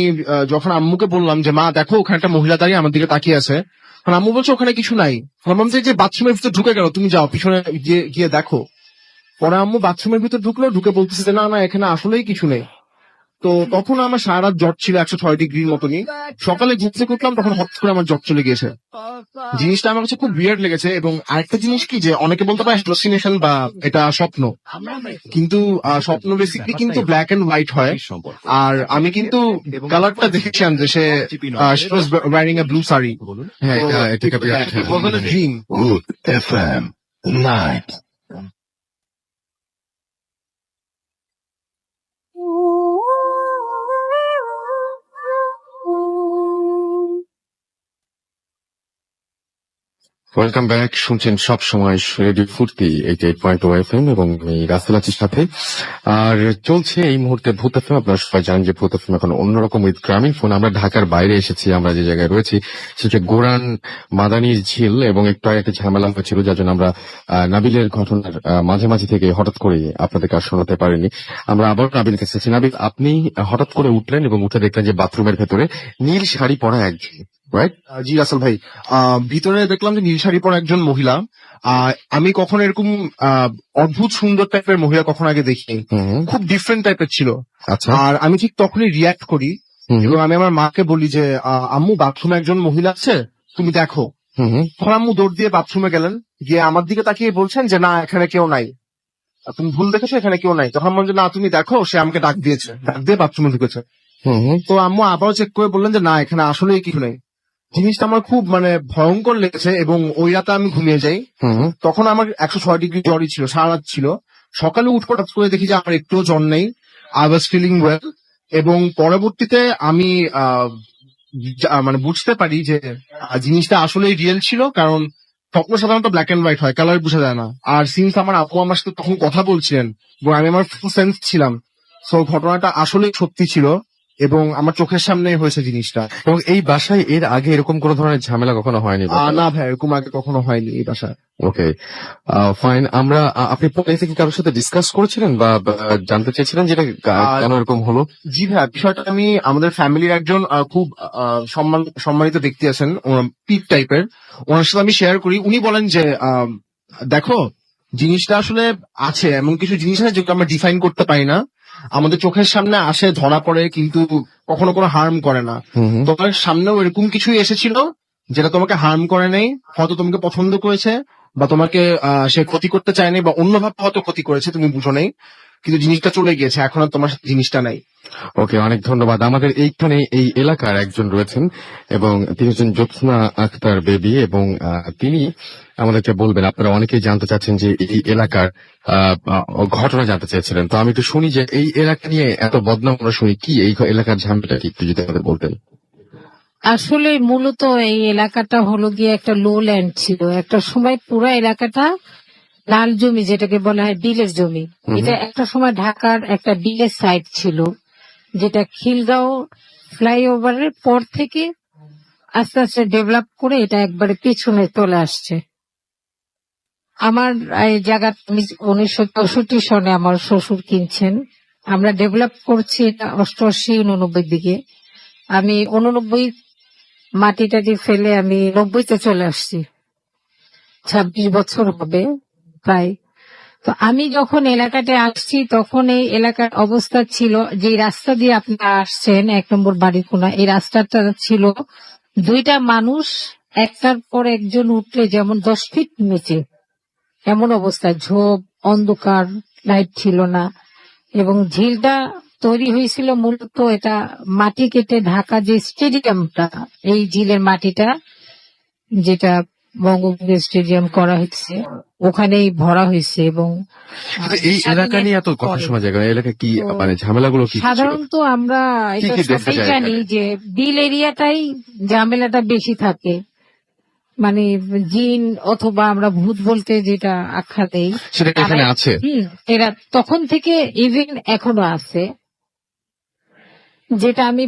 যখন আম্মুকে বললাম যে মা দেখো ওখানে একটা মহিলা দাঁড়িয়ে আমার দিকে তাকিয়ে আছে, তখন আম্মু বলছে ওখানে কিছু নাই। ভাবলাম যে বাথরুমের ভিতরে ঢুকে গেল, তুমি যাও পিছনে গিয়ে দেখো। পরে আম্মু বাথরুমের ভিতরে ঢুকলো, ঢুকে বলতেছে যে না না, এখানে আসলেই কিছু নেই। তো তখন আমার সারা রাত জ্বর ছিল 106 ডিগ্রির মতনই। সকালে ঘুম থেকে উঠলাম, তখন হঠাৎ করে আমার জ্বর চলে গিয়েছে। জিনিসটা আমার কাছে খুব বিয়ার্ড লেগেছে। এবং আরেকটা জিনিস কি, যে অনেকে বলতে পারে হ্যালুসিনেশন বা এটা স্বপ্ন, কিন্তু স্বপ্ন বেসিক্যালি কিন্তু ব্ল্যাক এন্ড হোয়াইট হয়। আর আমি কিন্তু কালারটা দেখেছিলাম যে সে ওয়াজ ওয়্যারিং এ ব্লু শাড়ি। হ্যাঁ এটাকে dream. Hood FM, the night. Welcome back, শুনছেন সব সময় রেডিও ফুর্তি 88.2 FM এবং আমি রাসেল আছির সাথে। আর চলছে এই মুহূর্তে ভূত এফএম। আপনারা সবাই জানেন যে ভূত এফএম এখন অন্যরকম উইথ গ্রামীণ ফোন। আমরা ঢাকার বাইরে এসেছি, আমরা যে জায়গায় রয়েছি সেটা গোরান মাদানির ঝিল, এবং একটু আগে একটা ঝামেলা হয়েছিল যার জন্য আমরা নাবিলের ঘটনার মাঝে থেকে হঠাৎ করে আপনাদেরকে আর শোনাতে পারিনি। আমরা আবার নাবিলের কাছে এসেছি। নাবিল, আপনি হঠাৎ করে উঠলেন এবং উঠে দেখলেন যে বাথরুমের ভেতরে নীল শাড়ি পরা একজন, রাইট? জি রাসেল ভাই, ভিতরে দেখলাম যে নীল শাড়ি পরা একজন মহিলা। আমি কখনো এরকম অদ্ভুত সুন্দর টাইপের মহিলা কখনো আগে দেখিনি, খুব ডিফারেন্ট টাইপের ছিল। আচ্ছা, আর আমি ঠিক তখনই রিয়াক্ট করি, এবং আমি আমার মাকে বলি যে আম্মু বাথরুমে একজন মহিলা আছে, তুমি দেখো। তখন আম্মু দৌড় দিয়ে বাথরুমে গেলেন, গিয়ে আমার দিকে তাকিয়ে বলছেন যে না, এখানে কেউ নাই, তুমি ভুল দেখেছো, এখানে কেউ নাই। তখন বলছে না তুমি দেখো, সে আমাকে ডাক দিয়েছে, ডাক দিয়ে বাথরুমে ঢুকেছে। তো আম্মু আবারও চেক করে বললেন যে না, এখানে আসলেই কিছু নেই। জিনিসটা আমার খুব ভয়ঙ্কর লেগেছে, এবং ওই রাতে আমি ঘুমিয়ে যাই। তখন আমার 106 ডিগ্রি জ্বরই ছিল, সারা রাত ছিল। সকালে উঠে হঠাৎ করে দেখি যে আমার একটুও জ্বর নেই, আই ওয়াজ ফিলিং ওয়েল। এবং পরবর্তীতে আমি বুঝতে পারি যে জিনিসটা আসলেই রিয়েল ছিল, কারণ স্বপ্ন সাধারণত ব্ল্যাক এন্ড হোয়াইট হয়, কালার বোঝা যায় না। আর সিন্স আমার আপু আমার সাথে তখন কথা বলছিলেন এবং আমি আমার ফুল সেন্স ছিলাম, সো ঘটনাটা আসলেই সত্যি ছিল, এবং আমার চোখের সামনে হয়েছে জিনিসটা। এবং এই বাসায় এর আগে এরকম কোন ধরনের ঝামেলা কখনো হয়নি? না ভাই, এরকম আগে কখনো হয়নি এই বাসায়। ওকে, ফাইন। আমরা আপনি পরে থেকে কারোর সাথে ডিসকাস করেছিলেন বা জানতে চেয়েছিলেন যেটা কেন এরকম হলো? জি ভাই, বিষয়টা আমি আমাদের ফ্যামিলির একজন খুব সম্মানিত ব্যক্তি আছেন, পিক টাইপের, ওনার সাথে আমি শেয়ার করি। উনি বলেন যে দেখো, জিনিসটা আসলে আছে, এমন কিছু জিনিস আছে যেগুলো আমরা ডিফাইন করতে পারি না, আমাদের চোখের সামনে আসে, ধরা পড়ে, কিন্তু কখনো কোনো হার্ম করে না। তোমার সামনেও এরকম কিছুই এসেছিল যেটা তোমাকে হার্ম করে নাই, হয়তো তোমাকে পছন্দ করেছে, বা তোমাকে সে ক্ষতি করতে চায়নি, বা অন্যভাবে হয়তো ক্ষতি করেছে, তুমি বুঝো নাই, কিন্তু জিনিসটা চলে গিয়েছে, এখন আর তোমার জিনিসটা নাই। ওকে, অনেক ধন্যবাদ। আমাদের এইখানে এই এলাকার একজন রয়েছেন, এবং তিনি হচ্ছেন জ্যোৎস্না আক্তার বেবি, এবং তিনি আমাদেরকে বলবেন। আপনারা অনেকেই জানতে চাচ্ছেন যে এই এলাকার ঘটনা জানতে চেয়েছিলেন, তো আমি একটু শুনি যে এই এলাকা নিয়ে এত বদনাম আমরা শুনি, কি এই এলাকার ঝামেলাটা একটু যদি আমাদের বলতেন। আসলে মূলত এই এলাকাটা হলো গিয়ে একটা লো ল্যান্ড ছিল, একটা সময় পুরো এলাকাটা লাল জমি, যেটাকে বলা হয় বিলের জমি। এটা একটা সময় ঢাকার একটা বিলের সাইড ছিল, যেটা খিলগাঁও ফ্লাইওভারের পর থেকে আস্তে আস্তে ডেভেলপ করে এটা একবারে পিছনে চলে আসছে। আমার এই জায়গা 1964 সনে আমার শ্বশুর কিনছেন। আমরা ডেভেলপ করছি এটা 88-89 দিকে। আমি 89 মাটি টাটি ফেলে আমি 90-তে চলে আসছি, 26 বছর হবে প্রায়। তো আমি যখন এলাকাতে আসছি তখন এই এলাকার অবস্থা ছিল, যে রাস্তা দিয়ে আপনারা আসছেন 1 নম্বর বাড়িকোনা, এই রাস্তাটা ছিল দুইটা মানুষ একটার পর একজন উঠলে যেমন 10 ফিট নিচে, এমন অবস্থা, ঝোপ, অন্ধকার, লাইট ছিল না। এবং ঝিলটা তৈরি হয়েছিল মূলত এটা মাটি কেটে ঢাকা যে স্টেডিয়ামটা, এই ঝিলের মাটিটা যেটা বঙ্গবন্ধু স্টেডিয়াম করা হয়েছে ওখানেই ভরা হয়েছে। এবং কিন্তু এই এলাকা নিয়ে এত কথা শোনা যায় কেন? এই এলাকা কি তো মানে ঝামেলাগুলো কি ছিল? সাধারণত আমরা কি এটা কি দেখতে সবাই চাই জানি এখানে? যে বিল এরিয়াটাই ঝামেলাটা বেশি থাকে, মানে জিন অথবা আমরা ভূত বলতে যেটা আখ্যা দেই, সেটা কি এখানে আছে? এরা তখন থেকে ইভেন এখনো আছে। যেটা আমি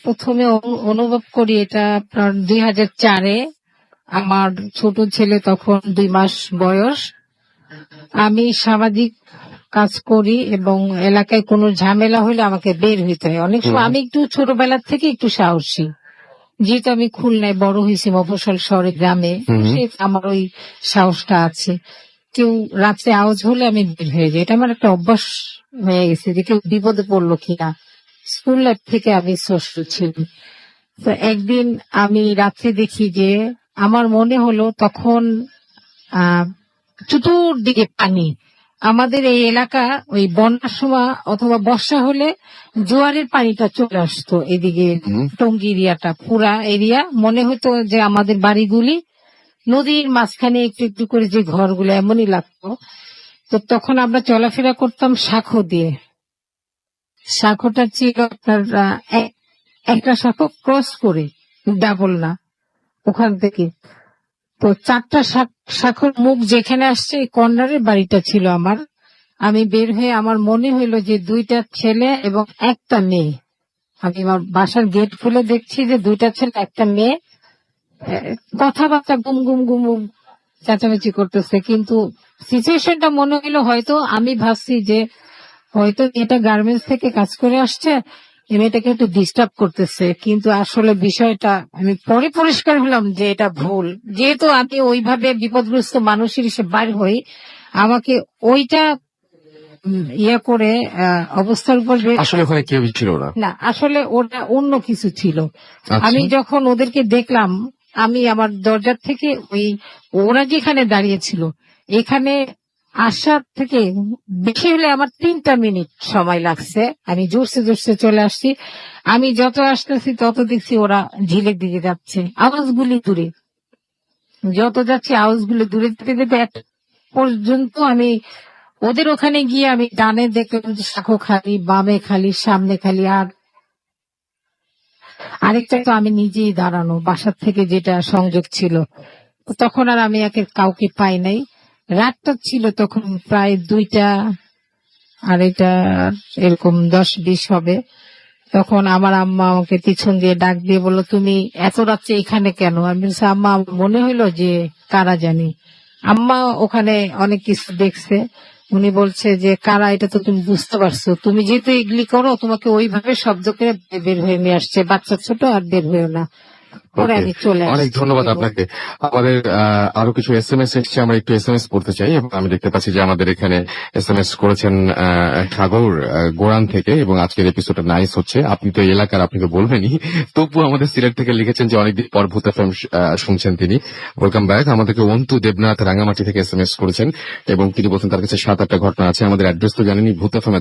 প্রথমে অনুভব করি, এটা আপনার 2004-এ আমার ছোট ছেলে তখন 2 মাস বয়স। আমি সামাজিক কাজ করি এবং এলাকায় কোনো ঝামেলা হলে আমাকে বের হইতে হয়। অনেক সময় আমি একটু ছোটবেলা থেকে একটু সাহসী, যেহেতু আমি খুলনায় বড় হয়েছি মফস্বল শহরে গ্রামে, সে আমার ওই সাহসটা আছে। কেউ রাত্রে আওয়াজ হলে আমি বের হয়ে যাই, এটা আমার একটা অভ্যাস হয়ে গেছে যে কেউ বিপদে পড়লো কিনা। স্কুল লাইফ থেকে আমি ষষ্ঠ ছিল। তো একদিন আমি রাত্রে দেখি যে আমার মনে হলো তখন চতুর্দিকে পানি। আমাদের এই এলাকা ওই বন্যার সময় অথবা বর্ষা হলে জোয়ারের পানিটা চলে আসতো এদিকে টঙ্গী এরিয়াটা, পুরা এরিয়া মনে হতো যে আমাদের বাড়িগুলি নদীর মাঝখানে একটু একটু করে যে ঘরগুলো এমনই লাগতো। তো তখন আমরা চলাফেরা করতাম শাখো দিয়ে। শাখোটা ছিল আপনার একটা শাখো ক্রস করে, ডাবল না, ওখান থেকে। তো 4টা শাখোর মুখ যেখানে আসছে এই কর্নারের বাড়িটা ছিল আমার। আমি বের হয়ে আমার মনে হইলো যে 2টা ছেলে এবং একটা মেয়ে। আমি আমার বাসার গেট খুলে দেখছি যে 2টা ছেলে একটা মেয়ে কথাবার্তা গুম গুম গুম গুম চেঁচামেচি করতেছে। কিন্তু সিচুয়েশনটা মনে হইলো, হয়তো আমি ভাবছি যে হয়তো এটা গার্মেন্টস থেকে কাজ করে আসছে, এই মেয়েটাকে একটু ডিস্টার্ব করতেছে। কিন্তু আসলে বিষয়টা আমি পরে পরিষ্কার হলাম যে এটা ভুল। যেহেতু আমি ওইভাবে বিপদগ্রস্ত মানুষের হিসেবে বার হই, আমাকে ওইটা ইয়ে করে অবস্থার উপর আসলে ওখানে কেউ ছিল না। না, আসলে ওটা অন্য কিছু ছিল। আচ্ছা। আমি যখন ওদেরকে দেখলাম, আমি আমার দরজার থেকে ওরা যেখানে দাঁড়িয়েছিল এখানে আসার থেকে বেশি হলে আমার 3টা মিনিট সময় লাগছে। আমি জোরসে জোরসে চলে আসছি। আমি যত আসতেছি তত দেখছি ওরা ঝিলের দিকে যাচ্ছে, আওয়াজগুলি দূরে, যত যাচ্ছে আওয়াজগুলি দূরে যেতে যেতে এক পর্যন্ত আমি ওদের ওখানে গিয়ে আমি ডানে দেখলাম যে শাখো খালি, বামে খালি, সামনে খালি। আর আরেকটা তো আমি নিজেই দাঁড়ানো, বাসার থেকে যেটা সংযোগ ছিল। তখন আর আমি কাউকে পাই নাই। রাতটা ছিল তখন প্রায় 2টা, আর এটা এরকম 10-20 হবে। তখন আমার আম্মা আমাকে পিছন দিয়ে ডাক দিয়ে বললো, তুমি এত রাত্রে এখানে কেন? আমি বলছি, আম্মা মনে হইলো যে কারা জানি। আম্মা ওখানে অনেক কিছু দেখছে, উনি বলছে যে কারা, এটা তো তুমি বুঝতে পারছো, তুমি যেহেতু এগুলি করো তোমাকে ওইভাবে শব্দ করে বের হয়ে নিয়ে আসছে, বাচ্চা ছোট আর বের হয়েও না। পরে আমি চলে আসছি। অনেক ধন্যবাদ আপনাকে। আমাদের আরো কিছু SMS এসছে, আমরা একটু SMS পড়তে চাই। এবং আমি দেখতে পাচ্ছি যে আমাদের এখানে SMS করেছেন সাগর গোরান থেকে, এবং আজকের এপিসোডটা নাইস হচ্ছে। আপনি তো এই এলাকার, আপনি তো বলবেনই, তবু আমাদের সিলেট থেকে লিখেছেন যে অনেকদিন পর ভূত FM শুনছেন তিনি। Welcome back. আমাদেরকে অন্তু দেবনাথ রাঙ্গামাটি থেকে SMS করেছেন এবং তিনি বলছেন তার কাছে 7-8টা ঘটনা আছে। আমাদের অ্যাড্রেস তো জানেনি, ভূত FM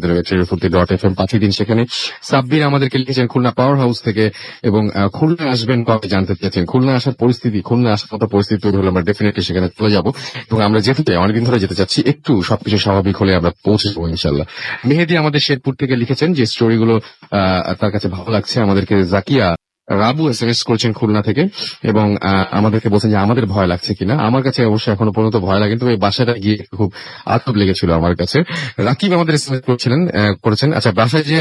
@refugee.fm, পাঠিয়ে দিন সেখানে। সাব্বির আমাদেরকে লিখেছেন খুলনা পাওয়ার হাউস থেকে, এবং খুলনা আসবেন কবে জানতে চেয়েছেন। খুলনা আসার পরিস্থিতি, খুলনা আসার মতো পরিস্থিতি তৈরি হলে আমরা ডেফিনেটলি সেখানে চলে যাবো, এবং আমরা যেতে চাই, অনেকদিন ধরে যেতে চাচ্ছি। একটু সবকিছু স্বাভাবিক হলে আমরা পৌঁছে যাবো ইনশাল্লাহ। মেহেদি আমাদের শেরপুর থেকে লিখেছেন যে স্টোরিগুলো তার কাছে ভালো লাগছে। আমাদেরকে জাকিয়া রাবু SMS করেছেন খুলনা থেকে, এবং আমাদেরকে বলছেন যে আমাদের ভয় লাগছে কিনা। আমার কাছে অবশ্যই এখনো পর্যন্ত ভয় লাগে, তবে এই বাসাটা গিয়ে খুব আজব লেগেছিল আমার কাছে। রাকিব আমাদের SMS করেছেন, আচ্ছা বাসায় যে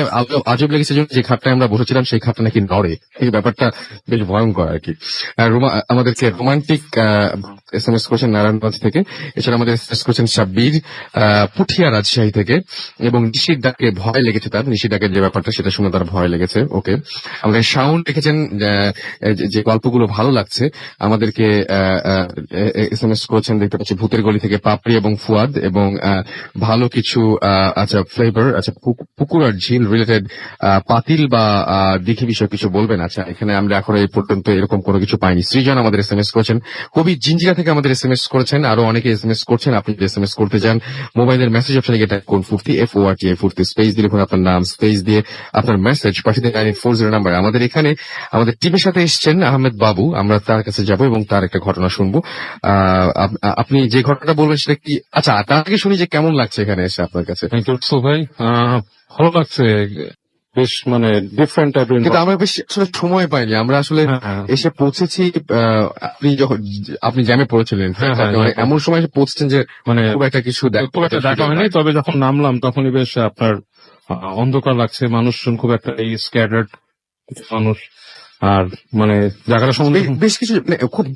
আজব লেগেছে যে খাটটায় আমরা বসেছিলাম সেই খাটটা নাকি নড়ে, এই ব্যাপারটা বেশ ভয়ঙ্কর আর কি। আমাদেরকে রোমান্টিক SMS করেছেন নারায়ণগঞ্জ থেকে। এছাড়া আমাদের SMS করেছেন সাব্বির পুঠিয়া রাজশাহী থেকে, এবং নিশির ডাকে ভয় লেগেছে তার, নিশির ডাকের যে ব্যাপারটা সেটা শুনে তার ভয় লেগেছে। ওকে, আমাদের শাওন লিখেছেন যে গল্পগুলো ভালো লাগছে আমাদেরকে SMS করেছেন, দেখতে পাচ্ছি ভূতের গলি থেকে পাপড়ি এবং ফুয়াদ, এবং ভালো কিছু আচ্ছা ফ্লেভার, আচ্ছা পুকুর আর ঝিল রিলেটেড পাতিল বা দিঘি বিষয় কিছু বলবেন? আচ্ছা, এখানে আমরা এখন এই পর্যন্ত এরকম কোনো কিছু পাইনি। সৃজন আমাদের SMS করেছেন, কবি জিঞ্জিরা থেকে আমাদের SMS করেছেন, আরো অনেকে SMS করছেন। আপনি যদি SMS করতে চান মোবাইলের মেসেজ অপশনে গিয়ে টাইপ করুন ফুর্তি, FORT ফুর্তি, স্পেস দিয়ে লিখুন আপনার নাম, স্পেস দিয়ে আপনার মেসেজ, পাঠিয়ে দেন 9840 নাম্বার। আমাদের এখানে আমাদের টিমের সাথে এসছেন আহমেদ বাবু, আমরা তার কাছে যাব এবং তার একটা ঘটনা শুনবো। আপনি যে ঘটনাটা বলবেন সেটা কি? আচ্ছা, তার আগে শুনি যে কেমন লাগছে এখানে এসে আপনার কাছে। থ্যাংক ইউ ভাই, ভালো লাগছে, বেশ মানে ডিফারেন্ট টাইপের। কিন্তু আমরা বেশ আসলে সময় পাইনি, আমরা আসলে এসে পৌঁছেছি আপনি জ্যামে পড়েছিলেন, এমন সময় এসে পৌঁছছেন যে মানে খুব একটা কিছু খুব একটা দেখা হয়নি। তবে যখন নামলাম তখনই বেশ আপনার অন্ধকার লাগছে, মানুষজন খুব একটা এই স্ক্যাটার্ড মানুষ, আর মানে জায়গাটা সম্বন্ধে বেশ কিছু খুব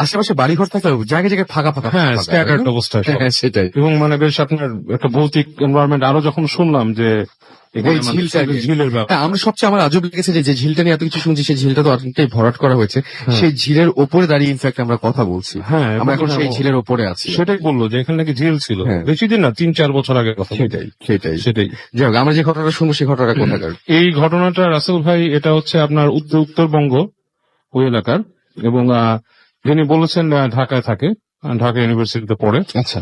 আশেপাশে বাড়িঘর থাকলে জায়গায় জায়গায় ফাঁকা ফাঁকা, হ্যাঁ স্ক্যাটার্ড অবস্থা, সেটাই। এবং মানে বেশ আপনার একটা ভৌতিক এনভায়রনমেন্ট। আরো যখন শুনলাম যে ঝিলের ব্যাপার, আমরা সবচেয়ে আমার আজব লেগেছে যে ঝিলটা নিয়ে এত কিছু শুনছি, সেই ঝিলটা তো অনেকটাই ভরাট করা হয়েছে, সেই ঝিলের ওপরে দাঁড়িয়ে ইনফ্যাক্ট আমরা কথা বলছি। হ্যাঁ, আমরা এখন সেই ঝিলের ওপরে আছি। সেটাই বললো যে এখানে নাকি ঝিল ছিল, বেশি দিন না, 3-4 বছর আগে কথা। সেটাই যাই হোক, আমরা যে ঘটনাটা শুনবো সেই ঘটনাটা কোথাকার? এই ঘটনাটা রাসেল ভাই, এটা হচ্ছে আপনার উত্তরবঙ্গ ওই এলাকার, এবং যিনি বলেছেন ঢাকায় থাকে, ঢাকা ইউনিভার্সিটিতে পড়ে। আচ্ছা,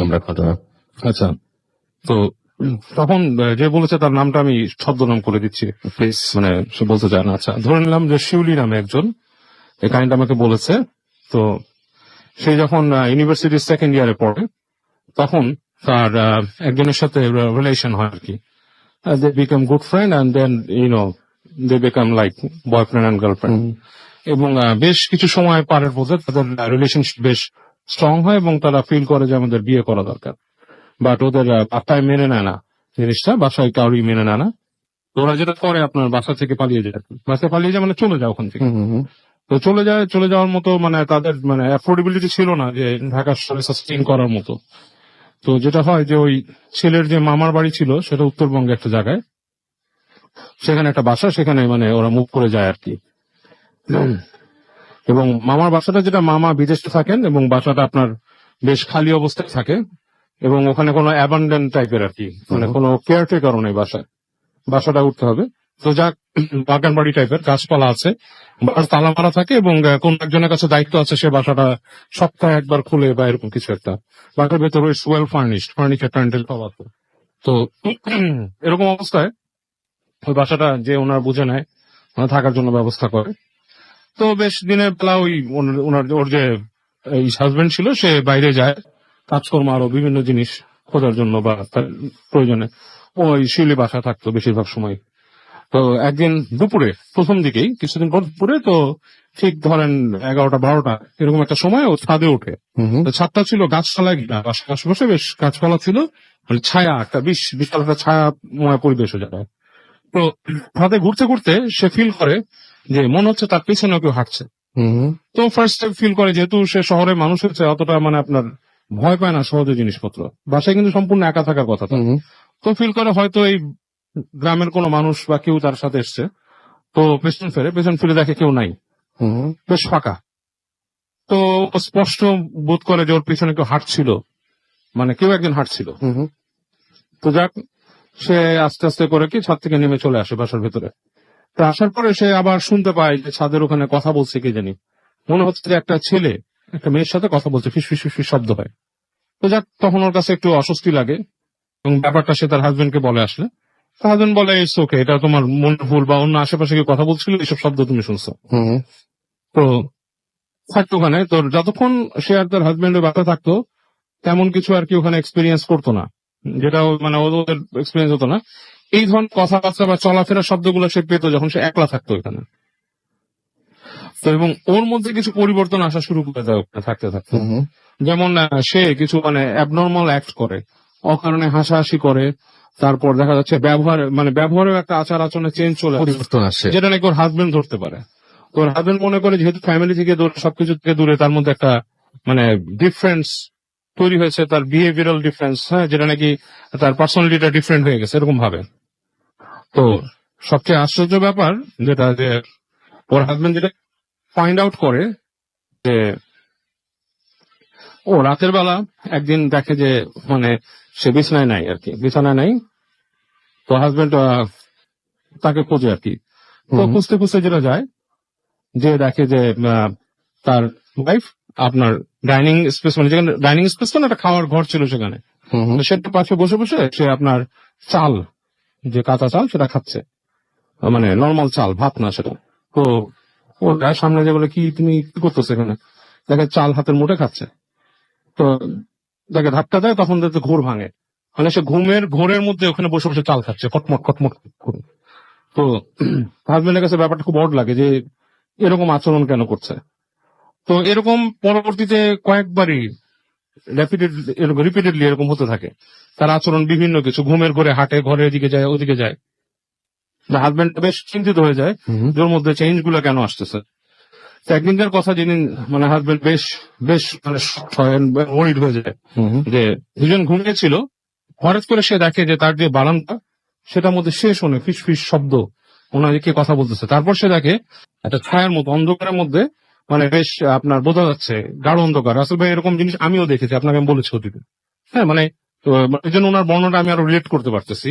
আমরা ঘটনা আচ্ছা, তো তখন যে বলেছে তার নামটা আমি ছদ্মনাম করে দিচ্ছি প্লিজ, মানে সে বলতে চায় না। আচ্ছা, ধরে নিলাম যে শিউলি নামে একজন এই কাহিনীটা আমাকে বলেছে। তো সে যখন ইউনিভার্সিটির সেকেন্ড ইয়ারে পড়ে তখন তার একজনের সাথে রিলেশন হয় আর কি। They become good friend and then they become like boyfriend and girlfriend, এবং বেশ কিছু সময় পারের পথে তাদের রিলেশনশিপ বেশ স্ট্রং হয় এবং তারা ফিল করে যে আমাদের বিয়ে করা দরকার। বাট ওদের বাসায় মেনে নেয় না জিনিসটা, বাসায় কাউরি মেনে নেয় না। তো ওরা যেটা করে আপনার বাসা থেকে পালিয়ে যায়, বাসায় পালিয়ে যায় মানে চলে যায় ওখান থেকে। তো চলে যাওয়ার মতো মানে তাদের মানে অ্যাফোর্ডেবিলিটি ছিল না যে ঢাকা শহরে সাস্টেইন করার মতো। তো যেটা হয় যে ওই ছেলের যে মামার বাড়ি ছিল সেটা উত্তরবঙ্গে একটা জায়গায়, সেখানে একটা বাসা, সেখানে মানে ওরা মুভ করে যায় আর কি। এবং মামার বাসাটা, যেটা মামা বিদেশে থাকেন এবং বাসাটা আপনার বেশ খালি অবস্থায় থাকে, এবং ওখানে কোনো অ্যাবান্ডেন্ট টাইপের আর কি, মানে কোনো কেয়ারটেকার নেই বাসায়, বাসাটা উঠতে হবে। তো যাক, বাগান বাড়ি টাইপের, গাছপালা আছে, তালা মারা থাকে, এবং কোন একজনের কাছে দায়িত্ব আছে সে বাসাটা সপ্তাহে একবার খুলে বা এরকম কিছু একটা। বাসার ভেতরে ওয়েল ফার্নিশড, ফার্নিচার টার্নিচার সব আছে। তো এরকম অবস্থায় ওই বাসাটা যে ওনার বুঝে নেয়, ওনার থাকার জন্য ব্যবস্থা করে। তো বেশ দিনের বেলা ওই ওর যে হাজবেন্ড ছিল সে বাইরে যায় কাজকর্ম আরো বিভিন্ন জিনিস খোঁজার জন্য বা তার প্রয়োজনে, ওই শিউলি বাসা থাকতো বেশিরভাগ সময়। তো একদিন দুপুরে, প্রথম দিকেই কিছুদিন পর দুপুরে, তো ঠিক ধরেন 11টা-12টা এরকম একটা সময় ও ছাদে ওঠে। তো ছাদটা ছিল গাছপালা, আশেপাশে বেশ গাছপালা ছিল, মানে ছায়া একটা বিশাল একটা ছায়াময় পরিবেশ হয়ে যায়। তো ছাদে ঘুরতে ঘুরতে সে ফিল করে যে মনে হচ্ছে তার পেছনে কেউ হাঁটছে। তো ফার্স্ট টাইম ফিল করে, যেহেতু সে শহরে মানুষ হচ্ছে, অতটা মানে আপনার ভয় পায় না সহজে জিনিসপত্র, বাসায় কিন্তু সম্পূর্ণ একা থাকার কথা। তো ফিল করে হয়তো এই গ্রামের কোনো মানুষ বা কেউ তার সাথে এসছে। তো পেছন ফিরে দেখে কেউ নাই, বেশ ফাঁকা। তো স্পষ্ট বোধ করে যে ওর পিছনে কেউ হাঁটছিল, মানে কেউ একজন হাঁটছিল। তো যাক, সে আস্তে আস্তে করে কি ছাদ থেকে নেমে চলে আসে বাসার ভেতরে। তো আসার পরে সে আবার শুনতে পায় যে ছাদের ওখানে কথা বলছে কে জানি, মনে হচ্ছে যে একটা ছেলে একটা মেয়ের সাথে কথা বলছে, ফিস ফিস ফিস শব্দ হয়। তো যাক, তখন ওর কাছে একটু অস্বস্তি লাগে এবং ব্যাপারটা সে তার হাজবেন্ডকে বলে আসলে। হাজবেন্ড বলে ইটস ওকে, এটা তোমার মনের ভুল, বা অন্য আশেপাশে কেউ কথা বলছিল, এইসব শব্দ তুমি শুনছো। তো থাকতো ওখানে। তোর যতক্ষণ সে আর তার হাজবেন্ডের বাসা থাকতো তেমন কিছু আর কি ওখানে এক্সপিরিয়েন্স করতো না, যেটা মানে ওদের এক্সপিরিয়েন্স হতো না। এই ধরনের কথাবার্তা বা চলাফেরার শব্দগুলো সে পেতো যখন সে একলা থাকতো এখানে। তো এবং ওর মধ্যে কিছু পরিবর্তন আসা শুরু করে দেয় থাকতে থাকতে। যেমন সে কিছু মানে অ্যাবনর্মাল অ্যাক্ট করে, অকারণে হাসাহাসি করে, তারপর দেখা যাচ্ছে ব্যবহারেও একটা আচার আচরণে চেঞ্জ চলে পরিবর্তন আসে, যেটা নাকি ওর হাজবেন্ড ধরতে পারে। তো ওর হাজবেন্ড মনে করে যেহেতু ফ্যামিলি থেকে সবকিছু থেকে দূরে, তার মধ্যে একটা মানে ডিফারেন্স তৈরি হয়েছে, তার বিহেভিয়ারাল ডিফারেন্স, হ্যাঁ, যেটা নাকি তার পার্সোনালিটিটা ডিফারেন্ট হয়ে গেছে এরকম ভাবে। তো সবচেয়ে আশ্চর্য ব্যাপার যেটা, যে ওর হাজবেন্ড যেটা ফাইন্ড আউট করে যে ও রাতের বেলা একদিন দেখে যে মানে সে বিছানায় নাই আর কি, বিছানায় নাই। তো হাজবেন্ড তাকে খোঁজে আর কি। তো খুঁজতে খুঁজতে যেটা যায়, যে দেখে যে তার ওয়াইফ আপনার ডাইনিং স্পেস, মানে যেখানে ডাইনিং স্পেস মানে একটা খাওয়ার ঘর ছিল সেখানে, তো সেটার পাশে বসে বসে সে আপনার চাল, যে কাঁচা চাল সেটা খাচ্ছে, মানে নর্মাল চাল, ভাত না সেটা। তো ওর গায়ের সামনে যে বলে, কি তুমি কি করতেছো এখানে? দেখে চাল হাতের মুঠে খাচ্ছে। তো তাকে ধাক্কা দেয়, তখন দেখতে ঘোর ভাঙে, মানে সে ঘোরের মধ্যে ওখানে বসে বসে চাল খাচ্ছে কটমট কটমট করে। তো হাজবেন্ডের কাছে ব্যাপারটা খুব অড লাগে যে এরকম আচরণ কেন করছে। তো এরকম পরবর্তীতে কয়েকবারই রিপিটেডলি এরকম হতে থাকে। তার আচরণ বিভিন্ন কিছু, ঘুমের ঘরে হাঁটে, ঘরে এদিকে যায় ওদিকে যায়। হাজবেন্ড বেশ চিন্তিত হয়ে যায় যে ওর মধ্যে চেঞ্জ গুলো কেন আসতেছে। তো একদিনকার কথা, যেদিন মানে হাজবেন্ড বেশ বেশ মানে ওয়ারিড হয়ে যায় যে দুজন ঘুমিয়েছিল, হঠাৎ করে সে দেখে যে তার যে বারান্দা সেটার মধ্যে সে শোনে ফিস ফিস শব্দ, ওনাকে কথা বলতেছে। তারপর সে দেখে একটা ছায়ার মতো অন্ধকারের মধ্যে, মানে বেশ আপনার বোঝা যাচ্ছে গাঢ় অন্ধকার। আসল ভাই এরকম জিনিস আমিও দেখেছি, আপনাকে আমি বলেছি অতীতে। হ্যাঁ, মানে এই জন্য ওনার বর্ণনা আমি আরো রিলেট করতে পারতেছি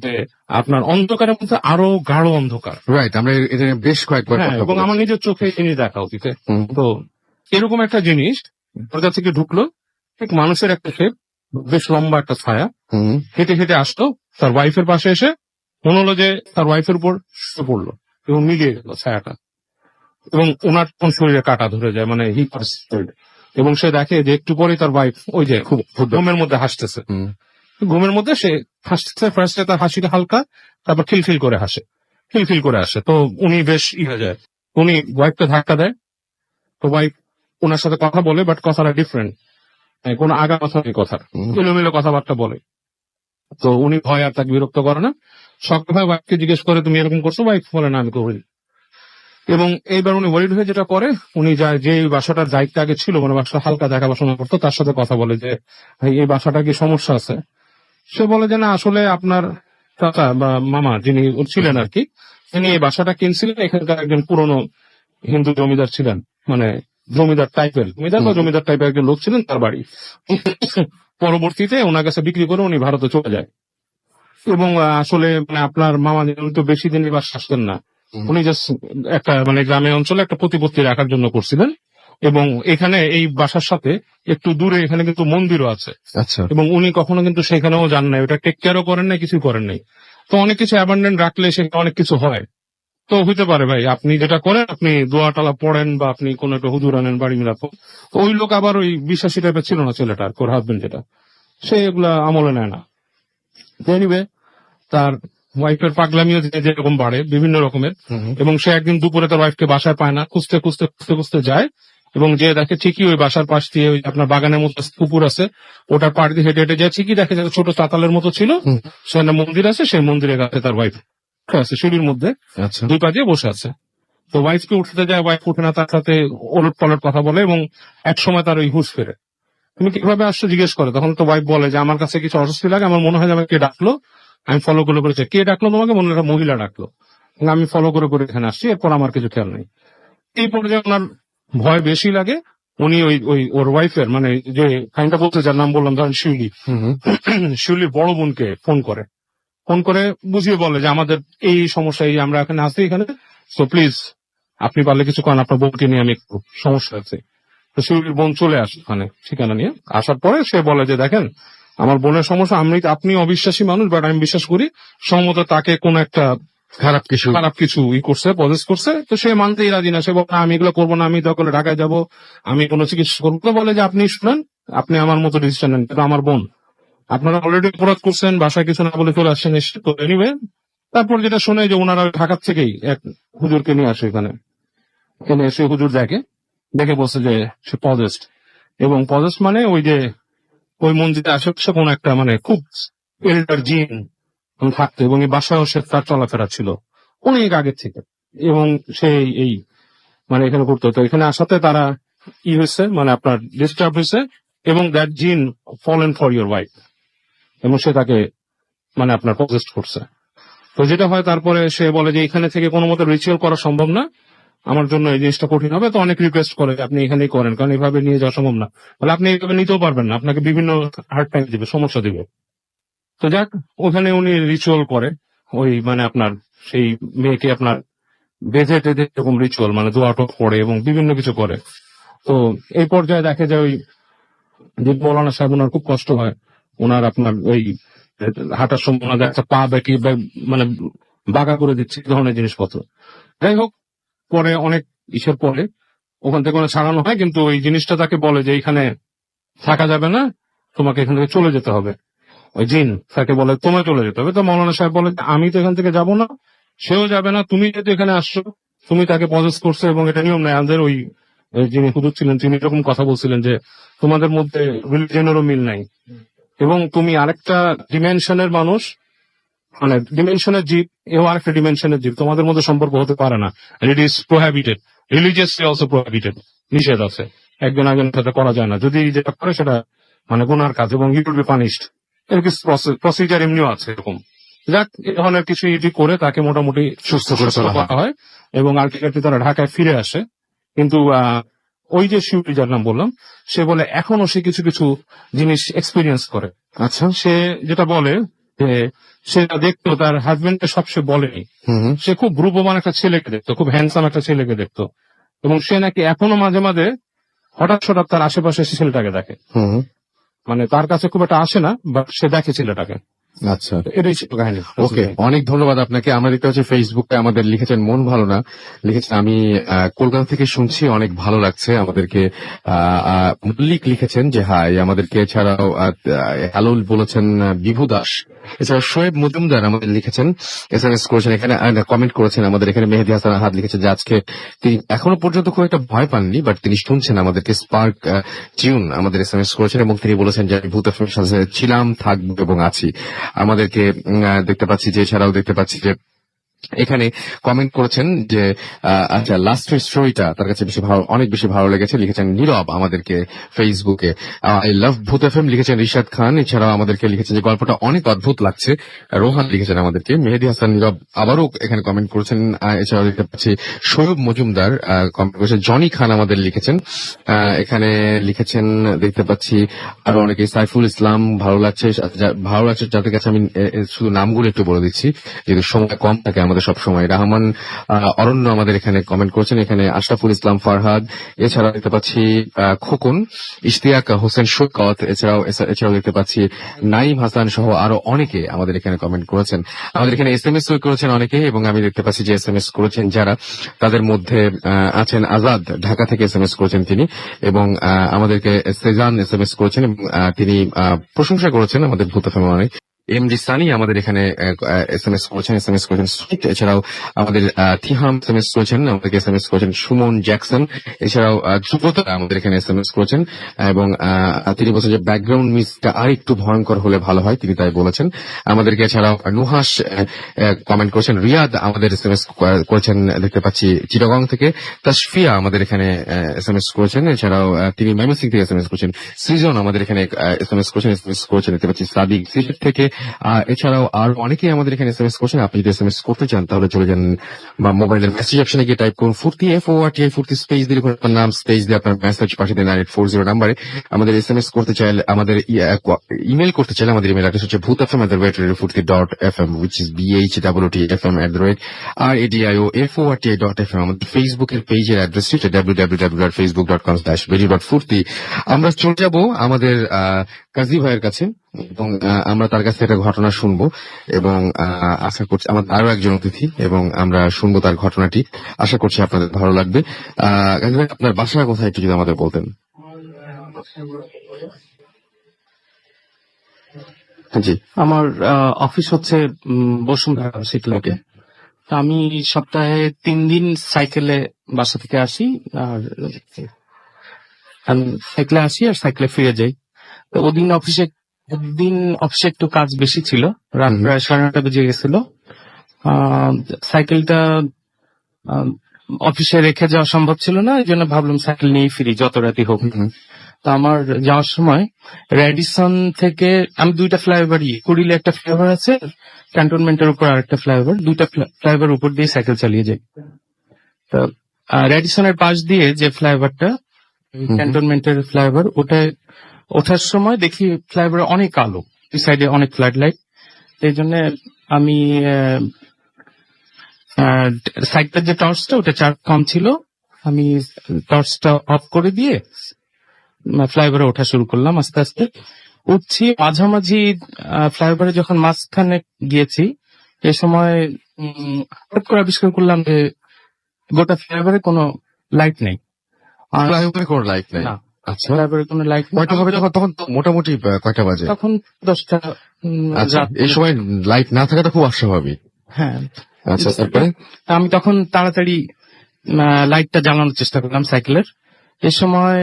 যে আপনার অন্ধকারের মধ্যে আরো গাঢ় অন্ধকার। রাইট, আমরা এটা নিয়ে বেশ কয়েকবার হ্যাঁ, কথা এবং বলেছি। আমার নিজের চোখে এই জিনিস দেখা উচিত। তো এরকম একটা জিনিস দরজা থেকে ঢুকলো, ঠিক মানুষের একটা শেপ, বেশ লম্বা একটা ছায়া হেঁটে হেঁটে আসতো তার ওয়াইফের পাশে এসে, মনে হলো যে তার ওয়াইফের উপর শুয়ে পড়লো এবং মিলিয়ে গেল ছায়াটা, এবং ওনার তখন শরীরে কাটা ধরে যায়, মানে হি এবং সে দেখে যে একটু পরে তার ওয়াইফ ওই যে খুব ঘুমের মধ্যে হাসতেছে। ঘুমের মধ্যে সে হাসতেছে, ফার্স্টে তার হাসিটা হালকা, তারপর খিলখিল করে হাসে, খিলখিল করে আসে। তো উনি বেশ হয়ে যায়, উনি ওয়াইফকে ধাক্কা দেয়। তো ওয়াইফ ওনার সাথে কথা বলে, বাট কথাটা ডিফারেন্ট, কোনো আগা কথা নেই, কথার এলোমেলো কথাবার্তা বলে। তো উনি ভয় আর তাকে বিরক্ত করে না, শক্ত ভাই ওয়াইফকে জিজ্ঞেস করে তুমি এরকম করছো? ওয়াইফ বলে না আমি করি। এবং এইবার উনি ওয়ারিড হয়ে যেটা করে, উনি যায় যে বাসাটার দায়িত্ব আগে ছিল, মানে বাসাটা হালকা দেখাশোনা করতো, তার সাথে কথা বলে যে ভাই এই বাসাটা কি সমস্যা আছে? সে বলে যে না, আসলে আপনার চাচা বা মামা যিনি ছিলেন আর কি, তিনি এই বাসাটা কিনছিলেন, এখানকার একজন পুরনো হিন্দু জমিদার ছিলেন, মানে জমিদার টাইপের একজন লোক ছিলেন, তার বাড়ি। পরবর্তীতে ওনার কাছে বিক্রি করে উনি ভারতে চলে যায়। এবং আসলে মানে আপনার মামা উনি তো বেশি দিন এবার আসতেন না, উনি জাস্ট একটা মানে গ্রামের অঞ্চলে একটা প্রতিপত্তি রাখার জন্য করছিলেন। এবং এখানে এই বাসার সাথে একটু দূরে এখানে কিন্তু মন্দিরও আছে। আচ্ছা, এবং উনি কখনো কিন্তু সেখানেও যান নাই, ওটা টেক কেয়ারও করেন নাই, কিছু করেন নাই। তো অনেক কিছু অ্যাবান্ডেন্ট রাখলে সেখানে অনেক কিছু হয়। তো হইতে পারে ভাই আপনি যেটা করেন, আপনি দোয়া টালা পড়েন বা আপনি কোন একটা হুজুর আনেন বাড়ি মিলাপ। ওই লোক আবার ওই বিশ্বাসী টাইপের ছিল না ছেলেটা, আর ওর হাজবেন্ড যেটা, সে এগুলা আমলে নেয় না। এনিওয়ে, তার ওয়াইফের পাগলামিও যেরকম বাড়ে বিভিন্ন রকমের, এবং সে একদিন দুপুরে তার ওয়াইফকে বাসায় পায় না, খুঁজতে খুঁজতে খুঁজতে খুঁজতে যায়, এবং যে দেখে ঠিকই ওই বাসার পাশ দিয়ে ওই আপনার বাগানের মতো পুকুর আছে, ওটার পাড় দিয়ে হেঁটে হেঁটে যায়, ঠিকই দেখে যে ছোট চাতালের মতো ছিল, সেখানে মন্দির আছে, সেই মন্দিরের কাছে তার ওয়াইফ আছে সিঁড়ির মধ্যে আচ্ছা, দুই পা দিয়ে বসে আছে। তো ওয়াইফকে উঠতে যায়, ওয়াইফ উঠে না, তার সাথে ওলট পালট কথা বলে, এবং এক সময় তার ওই হুঁশ ফেরে। তুমি কিভাবে আসছো জিজ্ঞেস করে, তখন তো ওয়াইফ বলে যে আমার কাছে কিছু অস্বস্তি লাগে, আমার মনে হয় যে আমাকে কে ডাকলো, আমি ফলো করে করেছি। কে ডাকলো তোমাকে? মনে হয় একটা মহিলা ডাকলো, আমি ফলো করে করে এখানে আসছি, এরপর আমার কিছু খেয়াল নেই। এই পর্যায়ে ওনার ভয় বেশি লাগে। উনি ওই ওই ওর ওয়াইফের মানে যে কাহিনীটা বলতে যার নাম বললাম, ধরেন শিউলি, শিউলির বড় বোনকে ফোন করে বুঝিয়ে বলে যে আমাদের এই সমস্যা, এই আমরা এখানে আছি এখানে, তো প্লিজ আপনি পারলে কিছু করেন, আপনার বোনকে নিয়ে আমি একটু সমস্যা আছে। তো শিউলির বোন চলে আসে ওখানে ঠিকানা নিয়ে। আসার পরে সে বলে যে দেখেন আমার বোনের সমস্যা, আপনি অবিশ্বাসী মানুষ, বাট আমি বিশ্বাস করি সম্ভবত তাকে কোন একটা খারাপ কিছু করছে, পজেস করছে। তো সে মানতেই রাজি না, সে বলে আমি এগুলো করবো না, আমি দরকার ঢাকায় যাবো, আমি কোনো চিকিৎসা করবো। তো বলে যে আপনি শুনেন, আপনি আমার মতো ডিসিশন নেন, কিন্তু আমার বোন, আপনারা অলরেডি অপরাধ করছেন, বাসায় কিছু না বলে চলে আসছেন। তো এনিওয়ে, তারপর যেটা শুনে যে ওনারা ঢাকার থেকেই এক হুজুরকে নিয়ে আসে এখানে এসে হুজুর দেখে বলছে যে সে পজেস্ট, এবং পজেস্ট মানে ওই যে ওই মন্দিরে আশেপাশে কোন একটা মানে খুব এল্ডার জিন থাকতো, এবং এই বাসায়ও সে তার চলাফেরা ছিল অনেক আগের থেকে, এবং সে এই মানে এখানে করতে হতো। এখানে আসাতে তারা হয়েছে, মানে আপনার ডিস্টার্ব হয়েছে, এবং দ্যাট জিন ফলেন ফর ইউর ওয়াইফ, এবং সে তাকে মানে আপনার পজেস্ট করছে। তো যেটা হয় তারপরে সে বলে যে এখানে থেকে কোনো মতো রিচুয়াল করা সম্ভব না, আমার জন্য এই জিনিসটা কঠিন হবে, তো অনেক রিকোয়েস্ট করে যে আপনি এখানেই করেন, কারণ এভাবে নিয়ে যাওয়া সম্ভব না। বলে আপনি এইভাবে নিতেও পারবেন না, আপনাকে বিভিন্ন হার্ড টাইম দিবে, সমস্যা দিবে। তো যাক, ওখানে উনি রিচুয়াল করে, ওই মানে আপনার সেই মেয়েকে আপনার বেঁধে টেঁধে এরকম রিচুয়াল মানে দোয়া টোয়া পড়ে এবং বিভিন্ন কিছু করে। তো এই পর্যায়ে দেখে যে ওই যে মৌলানা সাহেব, ওনার খুব কষ্ট হয়, ওনার আপনার ওই হাঁটার সময় ওনাদের একটা পা বেঁকে মানে বাঁকা করে দিচ্ছে, এই ধরনের জিনিসপত্র। যাই হোক, পরে অনেক ইসের পরে ওখান থেকে ওনার ছাড়ানো হয়, কিন্তু ওই জিনিসটা তাকে বলে যে এখানে থাকা যাবে না, তোমাকে এখান থেকে চলে যেতে হবে। ওই জিন তাকে বলে তোমায় চলে যেতে হবে। তো মৌলানা সাহেব বলে আমি তো এখান থেকে যাব না, সেও যাবে না, তুমি যেহেতু এখানে আসছো, তুমি তাকে পজেস করছো এবং এটা নিয়ম নেই। আমাদের ওই যিনি হুজুর ছিলেন তিনি এরকম কথা বলছিলেন যে তোমাদের মধ্যে রিলিজনেরও মিল নাই এবং তুমি আরেকটা ডিমেনশনের মানুষ, মানে ডিমেনশনের জীব, এও আরেকটা ডিমেনশনের জীব, তোমাদের মধ্যে সম্পর্ক হতে পারে না। ইট ইজ প্রোহাবিটেড, রিলিজিয়াসলি অলসো প্রোহাবিটেড, নিষেধ আছে, একজন একজনের সাথে করা যায় না। যদি যেটা করে সেটা মানে গুনার কাজ এবং ইট উইল বি পানিশড। এর কিছু প্রসিজার এমনিও আছে এরকম। যাক, এই ধরনের কিছু ইটি করে তাকে মোটামুটি সুস্থ করে তোলা হয়। করা হয় এবং আলটিমেটলি তারা ঢাকায় ফিরে আসে। কিন্তু ওই যে শিউলি যার নাম বললাম, সে বলে এখনো সে কিছু কিছু জিনিস এক্সপিরিয়েন্স করে। আচ্ছা। সে যেটা বলে যে সে দেখতো তার হাজবেন্ডকে সব সে বলেনি, হুম। সে খুব রূপবান একটা ছেলেকে দেখতো, খুব হ্যান্ডসাম একটা ছেলেকে দেখতো, এবং সে নাকি এখনো মাঝে মাঝে হঠাৎ হঠাৎ তার আশেপাশে সে ছেলেটাকে দেখে। হুম। মানে তার কাছে খুব একটা আসে না, বাট সে দেখে ছেলেটাকে। আচ্ছা, তো এটাই ছিল কাহিনী। ওকে, অনেক ধন্যবাদ আপনাকে। আমরা দেখতে পাচ্ছি ফেসবুকে আমাদের লিখেছেন মন ভালো না, লিখেছেন আমি কলকাতা থেকে শুনছি, অনেক ভালো লাগছে আমাদেরকে। মল্লিক লিখেছেন যে হাই আমাদেরকে, এছাড়াও হ্যালো বলেছেন বিভু দাস, এছাড়া শোয়েব মজুমদার আমাদের লিখেছেন, এসএমএস করেছেন, এখানে কমেন্ট করেছেন আমাদের এখানে। মেহেদী হাসান আহাদ লিখেছেন যে আজকে তিনি এখনো পর্যন্ত খুব একটা ভয় পাননি, বাট তিনি শুনছেন আমাদেরকে। স্পার্ক টিউন আমাদের এসএমএস করেছেন এবং তিনি বলেছেন যে আমি ভূত এফএম সাথে ছিলাম, থাকবো এবং আছি। আমাদেরকে দেখতে পাচ্ছি যে, এছাড়াও দেখতে পাচ্ছি যে এখানে কমেন্ট করেছেন যে আচ্ছা লাস্টের স্টোরিটা তার কাছে বেশি ভালো, অনেক বেশি ভালো লেগেছে, লিখেছেন নীরব আমাদেরকে ফেসবুকে। আই লাভ ভূত এফএম লিখেছেন রিশাদ খান, এছাড়াও আমাদেরকে লিখেছেন যে গল্পটা অনেক অদ্ভুত লাগছে, রোহান লিখেছেন আমাদেরকে। মেহেদী হাসান নীরব আবারও এখানে কমেন্ট করেছেন। এছাড়াও দেখতে পাচ্ছি শোয়েব মজুমদার কমেন্ট করেছেন, জনি খান আমাদের লিখেছেন, এখানে লিখেছেন দেখতে পাচ্ছি আরো অনেকে। সাইফুল ইসলাম ভালো লাগছে, ভালো লাগছে যাদের কাছে আমি শুধু নামগুলো একটু বলে দিচ্ছি যেহেতু সময় কম থাকে আমাদের সব সময়। রহমান অরণ্য আমাদের এখানে কমেন্ট করেছেন, এখানে আশরাফুল ইসলাম ফারহাদ, এছাড়াও দেখতে পাচ্ছি খোকন, ইশতিয়াক হোসেন সৈকত, এছাড়াও দেখতে পাচ্ছি নাইম হাসান সহ আরো অনেকে আমাদের এখানে কমেন্ট করেছেন। আমাদের এখানে এসএমএস করেছেন অনেকে, এবং আমি দেখতে পাচ্ছি যে এসএমএস করেছেন যারা, তাদের মধ্যে আছেন আজাদ, ঢাকা থেকে এসএমএস করেছেন তিনি, এবং আমাদেরকে সেজান এসএমএস করেছেন এবং তিনি প্রশংসা করেছেন আমাদের ভূত এফএম অনেক। এমডি সানি আমাদের এখানে এসএমএস করেছেন সুইট, এছাড়াও আমাদের থিহাম এসএমএস করেছেন, আমাদেরকে এসএমএস করেছেন সুমন জ্যাকসন, এছাড়াও ধ্রুবতা আমাদের এখানে এসএমএস করেছেন এবং তিনি বলছেন যে ব্যাকগ্রাউন্ড মিউজিকটা আর একটু ভয়ঙ্কর হলে ভালো হয়, তিনি তাই বলেছেন আমাদেরকে। এছাড়াও নুহাস কমেন্ট করেছেন, রিয়াদ আমাদের এসএমএস করেছেন দেখতে পাচ্ছি চিটাগং থেকে, তাসফিয়া আমাদের এখানে এসএমএস করেছেন, এছাড়াও তিনি ময়মনসিং থেকে এসএমএস করেছেন, সৃজন আমাদের এখানে এসএমএস করেছেন দেখতে পাচ্ছি সাদিক সিলেট থেকে, এছাড়াও আরো অনেকেই আমাদের এখানে এসএমএস করছেন। আপনি যদি এসএমএস করতে চান তাহলে চলে যান বা মোবাইলের মেসেজ অপশনে গিয়ে টাইপ করুন ফুর্তি FORTI ফুর্তি স্পেস দিয়ে আপনার নাম, স্পেস দিয়ে আপনার মেসেজ পাঠিয়ে দেন 9840 নাম্বারে। আমাদের এসএমএস করতে চাইলে, আমাদের ইমেল করতে চাইলে আমাদের ইমেল অ্যাড্রেস হচ্ছে bhutfm@radiofuርቲ.fm, which is BHWTFM@radiofuርቲ.fm। আমাদের ফেসবুকের পেজের অ্যাড্রেস হচ্ছে www.facebook.com/radio.furti। আমরা চলে যাব আমাদের কাজী ভাইয়ের কাছে এবং আমরা তার কাছে একটা ঘটনা শুনবো এবং আশা করছি আমাদের আরো একজন অতিথি এবং আমরা শুনবো তার ঘটনাটি। আশা করছি আপনাদের ভালো লাগবে। কাজী ভাই, আপনার বাসা কোথায় একটু যদি আমাদের বলতেন। জি। আমার অফিস হচ্ছে বসুন্ধরা শীতলাকে। আমি সপ্তাহে 3 দিন সাইকেলে বাসা থেকে আসি, আর সাইকেলে আসি আর সাইকেলে ফিরে যাই। তো ওদিন অফিসে একটু কাজ বেশি ছিল, রাত প্রায় 9:30 বেজে গেছিল। সাইকেলটা অফিসে রেখে যাওয়া সম্ভব ছিল না, এই জন্য ভাবলাম সাইকেল নিয়ে ফিরি যত রাতি হোক। তো আমার যাওয়ার সময় রেডিসন থেকে আমি 2টা ফ্লাইওভার, কুড়িলে একটা ফ্লাইওভার আছে, ক্যান্টনমেন্টের উপর আরেকটা ফ্লাইওভার, 2টা ফ্লাইওভার উপর দিয়ে সাইকেল চালিয়ে যাই। তো রেডিসনের পাশ দিয়ে যে ফ্লাইওভারটা, ক্যান্টনমেন্টের ফ্লাইওভার, ওটা ওঠার সময় দেখি ফ্লাইওভারে অনেক আলো, দুই সাইডে অনেক ফ্লাড লাইট। এই জন্য আমি সাইডটার যে টর্চটা, ওটা চার্জ কম ছিল, আমি টর্চটা অফ করে দিয়ে ফ্লাইওভারে ওঠা শুরু করলাম। আস্তে আস্তে উঠছি, মাঝামাঝি ফ্লাইওভারে যখন মাঝখানে গিয়েছি, এ সময় হঠাৎ করে আবিষ্কার করলাম যে গোটা ফ্লাইওভারে কোনো লাইট নেই। আর ফ্লাইওভারে কোনো লাইট নেই? না, আচ্ছা, ফ্লাইওভারে কোনো লাইট নেই। কয়টা হবে তখন? তখন তো মোটামুটি কয়টা বাজে? তখন 10টা আচ্ছা, রাত। এই সময় লাইট না থাকাটা খুব অস্বাভাবিক। হ্যাঁ, আচ্ছা, তারপরে? আমি তখন তাড়াতাড়ি লাইটটা জ্বালানোর চেষ্টা করলাম সাইকেলের। এ সময়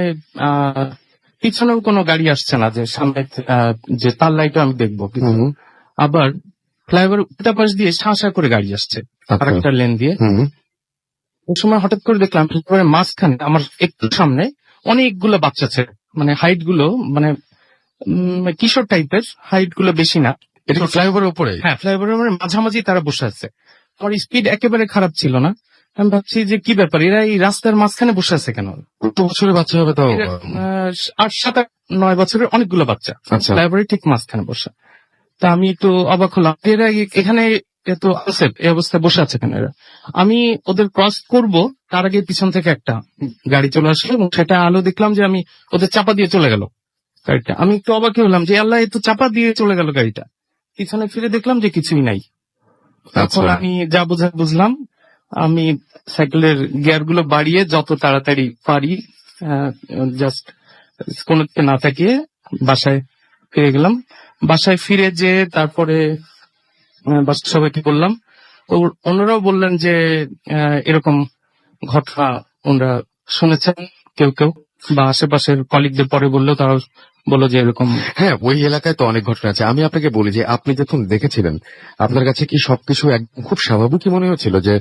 পিছনেও কোনো গাড়ি আসছে না, যে সামনে যে তার লাইটও আমি দেখবো। আবার ফ্লাইওভার উল্টা পাশ দিয়ে শাঁ করে গাড়ি আসছে আর একটা লেন দিয়ে। ওই সময় হঠাৎ করে দেখলাম ফ্লাইওভারের মাঝখানে আমার একটু সামনে অনেকগুলো বাচ্চা ছেলে, মানে হাইট গুলো মানে কিশোর টাইপের, হাইট গুলো বেশি না। এটা ফ্লাইওভারের উপরে? হ্যাঁ, ফ্লাইওভারের মাঝামাঝি তারা বসে আছে। আমার স্পিড একেবারে খারাপ ছিল না। আমি ভাবছি যে কি ব্যাপার, এরা এই রাস্তার মাঝখানে বসে আছে কেন? কত বছরের বাচ্চা হবে তাও? 8, 7, 9 বছরের অনেকগুলো বাচ্চা আচ্ছা, ফ্লাইওভারের ঠিক মাঝখানে বসে। তা আমি একটু অবাক হলাম, এরা এখানে এত আনসেফ এই অবস্থায় বসে আছে কেন এরা? আমি ওদের ক্রস করব তার আগে পিছন থেকে একটা গাড়ি চলে আসলো এবং সেটা আলো দেখলাম যে আমি ওদের চাপা দিয়ে চলে গেল গাড়িটা। আমি একটু অবাক হলাম যে আল্লাহ, এ তো চাপা দিয়ে চলে গেল গাড়িটা। পিছনে ফিরে দেখলাম যে কিছুই নাই। তখন আমি যা বুঝলাম, আমি সাইকেলের গিয়ার গুলো বাড়িয়ে যত তাড়াতাড়ি পারি জাস্ট কোনো দিকে না থাকিয়ে বাসায় ফিরে গেলাম। বাসায় ফিরে যে তারপরে বাসার সবাইকে বললাম, ওনারাও বললেন যে এরকম ঘটনা ওনারা শুনেছেন কেউ কেউ, বা আশেপাশের কলিগদের পরে বললেও তারা বললো যে এরকম। হ্যাঁ, ওই এলাকায় তো অনেক ঘটনা আছে। আমি আপনাকে বলি যে আপনি যখন দেখেছিলেন, আপনার কাছে কি সবকিছু একদম খুব স্বাভাবিকই মনে হচ্ছিল? যে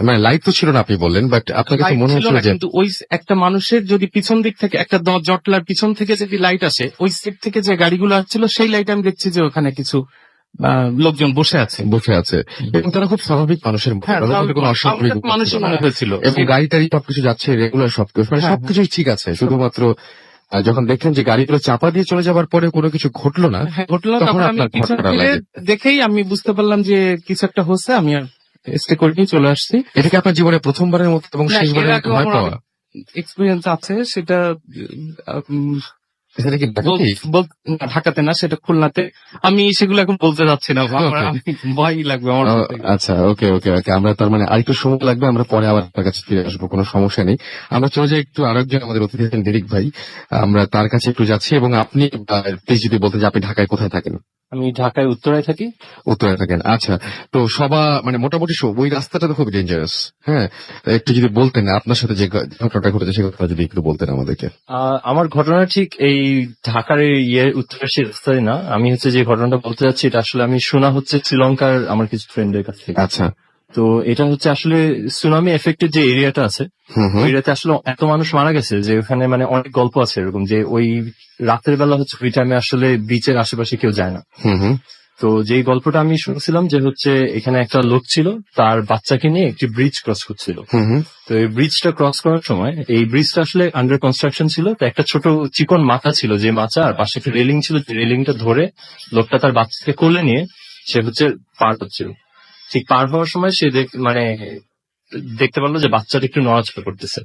মানে লাইট তো ছিল না আপনি বললেন, বাট আপনার কাছে মনে হচ্ছিল যে কিন্তু ওই একটা মানুষের যদি পিছন দিক থেকে একটা জটলার পিছন থেকে যদি লাইট আসে, ওই সাইড থেকে যে গাড়িগুলো আসছিল সেই লাইট আমি দেখছি যে ওখানে কিছু লোকজন বসে আছে এবং তারা খুব স্বাভাবিক মানুষের মতো, তাদের মধ্যে কোনো অস্বাভাবিক মানুষের মনে হয়েছিল এবং গাড়ি টাড়ি সবকিছু যাচ্ছে রেগুলার, সবকিছু মানে সবকিছুই ঠিক আছে। শুধুমাত্র যখন দেখলেন যে গাড়িগুলো চাপা দিয়ে চলে যাবার পরে কোনো কিছু ঘটলো না, ঘটলো, তখন তখন আমি আপনার পিছন ঘটনাটা ফিরে লাগে। দেখেই আমি বুঝতে পারলাম যে কিছু একটা হচ্ছে। আমি আর স্টে করে নিয়ে চলে আসছি। এটা কি আপনার জীবনে প্রথমবারের মতো এবং না, শেষবারের এর মতো আগেও ভয় আমার পাওয়া? এক্সপিরিয়েন্স আছে, সেটা সেটা কি ঢাকাতেই? না, ঢাকাতে না, সেটা খুলনাতে। আমি সেগুলো এখন বলতে যাচ্ছি না, ভয়ই লাগবে আমার। আচ্ছা, ওকে ওকে ওকে, আমরা তার মানে আরেকটু সময় লাগবে, আমরা পরে আবার আপনার কাছে ফিরে আসবো, কোনো সমস্যা নেই। আমরা চলে যাই একটু আরেকজন আমাদের অতিথি আছেন ডেরিক ভাই, আমরা তার কাছে একটু যাচ্ছি। এবং আপনি প্লিজ যদি বলতেন যে আপনি ঢাকায় কোথায় থাকেন? আমি ঢাকায় উত্তরায় থাকি। উত্তরায় থাকেন, আচ্ছা। তো মানে মোটামুটি ওই রাস্তাটা তো খুব ডেঞ্জারাস। হ্যাঁ, একটু যদি বলতেন আপনার সাথে যে ঘটনাটা ঘটেছে সে কথা যদি একটু বলতেন আমাদেরকে। আমার ঘটনা ঠিক এই ঢাকার উত্তরের সেই রাস্তায় না। আমি যে ঘটনাটা বলতে যাচ্ছি এটা আসলে আমি শোনা শ্রীলঙ্কার আমার কিছু ফ্রেন্ডের কাছ থেকে। আচ্ছা, তো এটা আসলে সুনামি এফেক্টেড যে এরিয়াটা আছে, ওই এরিয়াতে আসলে এত মানুষ মারা গেছে যে ওখানে মানে অনেক গল্প আছে এরকম, যে ওই রাতের বেলা ওই টাইমে আসলে বিচের আশেপাশে কেউ যায় না। তো যেই গল্পটা আমি শুনছিলাম যে এখানে একটা লোক ছিল, তার বাচ্চাকে নিয়ে একটি ব্রিজ ক্রস করছিল। তো এই ব্রিজটা ক্রস করার সময়, এই ব্রিজটা আসলে আন্ডার কনস্ট্রাকশন ছিল, তো একটা ছোট চিকন মাথা ছিল, যে মাথা আর পাশে একটা রেলিং ছিল, রেলিংটা ধরে লোকটা তার বাচ্চাকে কোলে নিয়ে সে পার হচ্ছিল। ঠিক পার হওয়ার সময় সে মানে দেখতে পারলো যে বাচ্চাটা একটু নড়াচড়া করতেছে।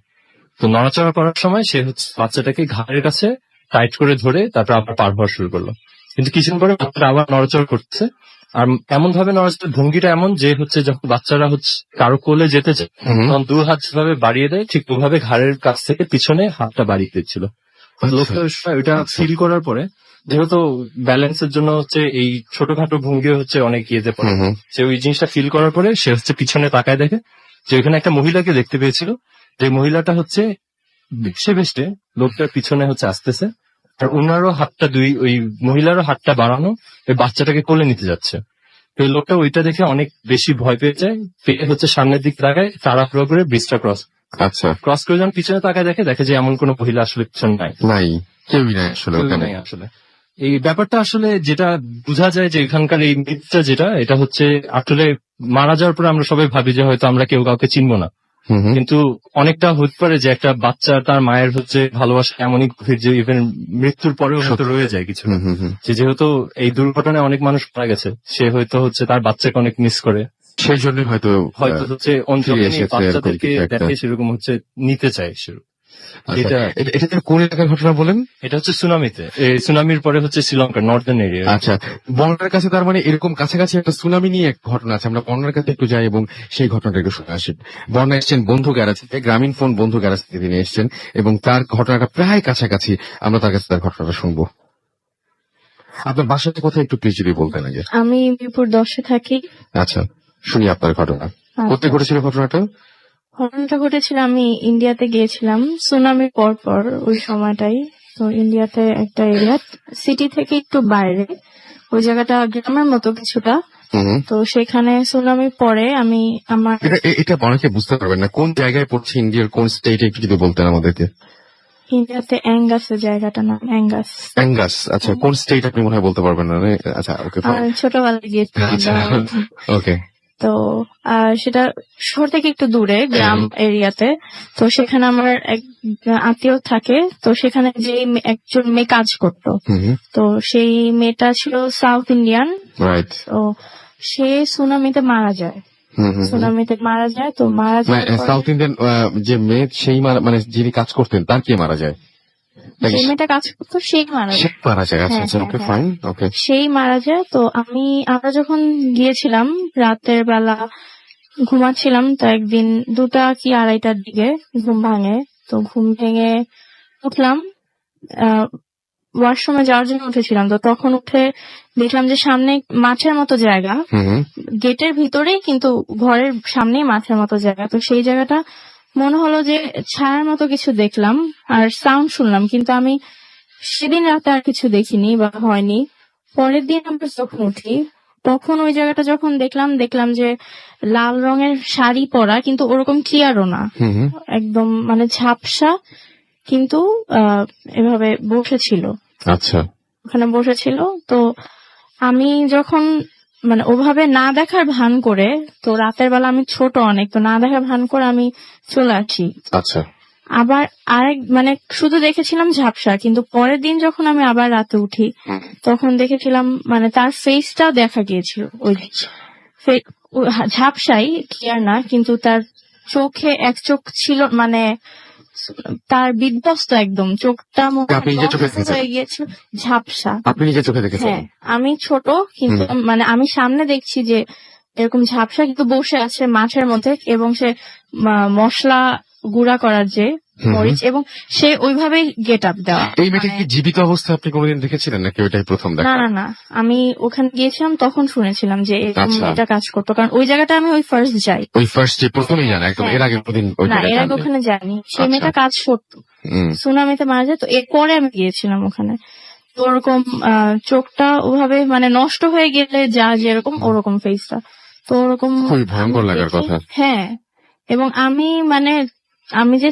তো নড়াচড়া করার সময় সে বাচ্চাটাকে ঘাড়ের কাছে টাইট করে ধরে তারপর আবার পার হওয়া শুরু করলো। কিন্তু কিছুক্ষণ পরে বাচ্চাটা আবার নড়াচড়া করতেছে, আর এমন ভাবে নড়াচড়া, ভঙ্গিটা এমন যে যখন বাচ্চারা কারো কোলে যেতে চায় তখন 2 হাত যেভাবে বাড়িয়ে দেয়, ঠিক ওভাবে ঘাড়ের কাছ থেকে পিছনে হাতটা বাড়িয়ে দিচ্ছিল। লোকটা ওইটা ফিল করার পরে, যেহেতু ব্যালেন্সের জন্য এই ছোটখাটো ভঙ্গি অনেক ইয়েতে পড়ে, সে ওই জিনিসটা ফিল করার পরে সে পিছনে তাকায় দেখে যে ওইখানে একটা মহিলাকে দেখতে পেয়েছিল, যে মহিলাটা বেশে বেশে লোকটার পিছনে আসতেছে, আর ওনারও হাতটা ওই মহিলারও হাতটা বাড়ানো, ওই বাচ্চাটাকে কোলে নিতে যাচ্ছে। তো এই লোকটা ওইটা দেখে অনেক বেশি ভয় পেয়ে যায়, পেয়ে সামনের দিক তাকায়, তাড়াহুড়ো করে ব্রিজটা ক্রস করে যখন পিছনে তাকায় দেখে যে এমন কোনো মহিলা আসলে পিছনে নাই, কেউই নাই আসলে ওখানে। আসলে এই ব্যাপারটা আসলে যেটা বোঝা যায় যে এখানকার এই মিথটা যেটা, এটা আসলে মারা যাওয়ার পরে আমরা সবাই ভাবি যে হয়তো আমরা কেউ কাউকে চিনবো না, হুম হুম। কিন্তু অনেকটা হতে পারে যে একটা বাচ্চা তার মায়ের হচ্ছে ভালোবাসা এমনই গভীর যে ইভেন মৃত্যুর পরেও হয়তো রয়ে যায় কিছু, হুম হুম হুম। যে যেহেতু এই দুর্ঘটনায় অনেক মানুষ মারা গেছে, সে হয়তো হচ্ছে তার বাচ্চাকে অনেক মিস করে, সেই জন্য হয়তো হয়তো হচ্ছে ফিরে এসেছে এরকম বাচ্চাদেরকে কিছু একটা। দেখে সেরকম হচ্ছে নিতে চায় সেরকম। আচ্ছা, এটা এটা তো কোন এলাকার ঘটনা বলেন? এটা হচ্ছে সুনামিতে, এই সুনামির পরে হচ্ছে শ্রীলঙ্কার নর্দার্ন এরিয়া। আচ্ছা, বন্যার কাছে তার মানে এরকম কাছাকাছি একটা সুনামি নিয়ে এক ঘটনা আছে। আমরা বন্যার কাছে একটু যাই এবং সেই ঘটনাটা একটু শুনে আসি। বন্যা এসছেন বন্ধু গ্যারাজ থেকে, গ্রামীণ ফোন বন্ধু গ্যারাজ থেকে তিনি এসছেন এবং তার ঘটনাটা প্রায় কাছাকাছি। আমরা তার কাছে তার ঘটনাটা শুনবো। আপনার বাসাটা কোথায় একটু প্লিজ যদি বলতেন আগে। আমি মিরপুর 10-এ থাকি। আচ্ছা, শুনি আপনার ঘটনা। কোথায় ঘটেছিল ঘটনাটা? ঘটনাটা ঘটেছিল, আমি ইন্ডিয়াতে গিয়েছিলাম সুনামির পর পর ওই সময়টাই। তো ইন্ডিয়াতে একটা এরিয়া, সিটি থেকে একটু বাইরে, ওই জায়গাটা গ্রামের মতো কিছুটা। হুম হুম। তো সেখানে সুনামির পরে আমি আমার এটা অনেকে বুঝতে পারবেন না কোন জায়গায় পড়ছে, ইন্ডিয়ার কোন স্টেটে একটু যদি বলতেন আমাদেরকে। ইন্ডিয়াতে অ্যাঙ্গাসের জায়গাটা নাম অ্যাঙ্গাস। অ্যাঙ্গাস, আচ্ছা কোন স্টেট আপনি মনে হয় বলতে পারবেন না। আচ্ছা ওকে আর ছোটবেলায় গিয়েছিলাম। আচ্ছা ওকে। তো সেটা শহর থেকে একটু দূরে গ্রাম এরিয়াতে। তো সেখানে আমার এক আত্মীয় থাকে, তো সেখানে যে একজন মেয়ে কাজ করতো, তো সেই মেয়েটা ছিল সাউথ ইন্ডিয়ান। রাইট। তো সে সুনামিতে মারা যায়। সুনামিতে মারা যায়, তো মারা যায় সাউথ ইন্ডিয়ান যে মেয়ে সেই মানে যিনি কাজ করতেন তার কে মারা যায়? সেই মেয়েটা কাজ করতো, সেই মারা যায়। মারা যায়, আচ্ছা আচ্ছা ওকে ফাইন ওকে। সেই মারা যায়। তো আমরা যখন গিয়েছিলাম রাতের বেলা ঘুমাচ্ছিলাম, তো একদিন 2টা কি 2:30টার দিকে ঘুম ভাঙে। তো ঘুম ভেঙে উঠলাম, ওয়াশরুমে যাওয়ার জন্য উঠেছিলাম। তো তখন উঠে দেখলাম যে সামনে মাঠের মতো জায়গা, গেটের ভিতরেই কিন্তু ঘরের সামনেই মাঠের মতো জায়গা। তো সেই জায়গাটা মনে হলো যে ছায়ার মতো কিছু দেখলাম আর সাউন্ড শুনলাম, কিন্তু আমি সেদিন রাতে আর কিছু দেখিনি বা হয়নি। পরের দিন আমরা যখন উঠি তখন ওই জায়গাটা যখন দেখলাম যে লাল রঙের শাড়ি পরা, কিন্তু ওরকম ক্লিয়ারও না, একদম মানে ঝাপসা, কিন্তু এভাবে বসেছিল। আচ্ছা, ওখানে বসেছিল। তো আমি যখন মানে ওভাবে না দেখার ভান করে, তো রাতের বেলা আমি ছোট অনেক, তো না দেখার ভান করে আমি চলে আসি। আচ্ছা, আবার আরেক মানে শুধু দেখেছিলাম ঝাপসা, কিন্তু পরের দিন যখন আমি আবার রাতে উঠি তখন দেখেছিলাম মানে তার ফেসটা দেখা গিয়েছিল। ওই ঝাপসাই, ক্লিয়ার না, কিন্তু তার চোখে এক চোখ ছিল, মানে তার বিধ্বস্ত একদম চোখটা হয়ে গিয়েছিল, ঝাপসা। আপনি নিজে চোখে দেখেছেন? হ্যাঁ, আমি ছোট, কিন্তু মানে আমি সামনে দেখছি যে এরকম ঝাপসা, কিন্তু বসে আছে মাঠের মধ্যে, এবং সে মশলা গুঁড়া করার যে মরিচ, এবং সে ওইভাবেই গেট আপ দেওয়া। এই মেয়েটা কি জীবিত অবস্থায় আপনি কোনোদিন দেখেছিলেন নাকি ওইটাই প্রথম দেখা? না, আমি ওখানে গিয়েছিলাম তখন শুনেছিলাম যে এটা কাজ করতো, কারণ ওই জায়গাটা আমি ওই ফার্স্ট যাই। ওই ফার্স্ট যে প্রথমেই জানা একদম, এর আগে কোনদিন এর আগে ওখানে যাইনি। সেই মেয়েটা কাজ করতো, সুনামিতে মারা যায়। তো এরপরে আমি গিয়েছিলাম ওখানে। তো ওরকম চোখটা ওভাবে মানে নষ্ট হয়ে গেলে যা যেরকম ওরকম ফেসটা, তো ওরকম খুবই ভয়ঙ্কর লাগার কথা। হ্যাঁ, এবং আমি যে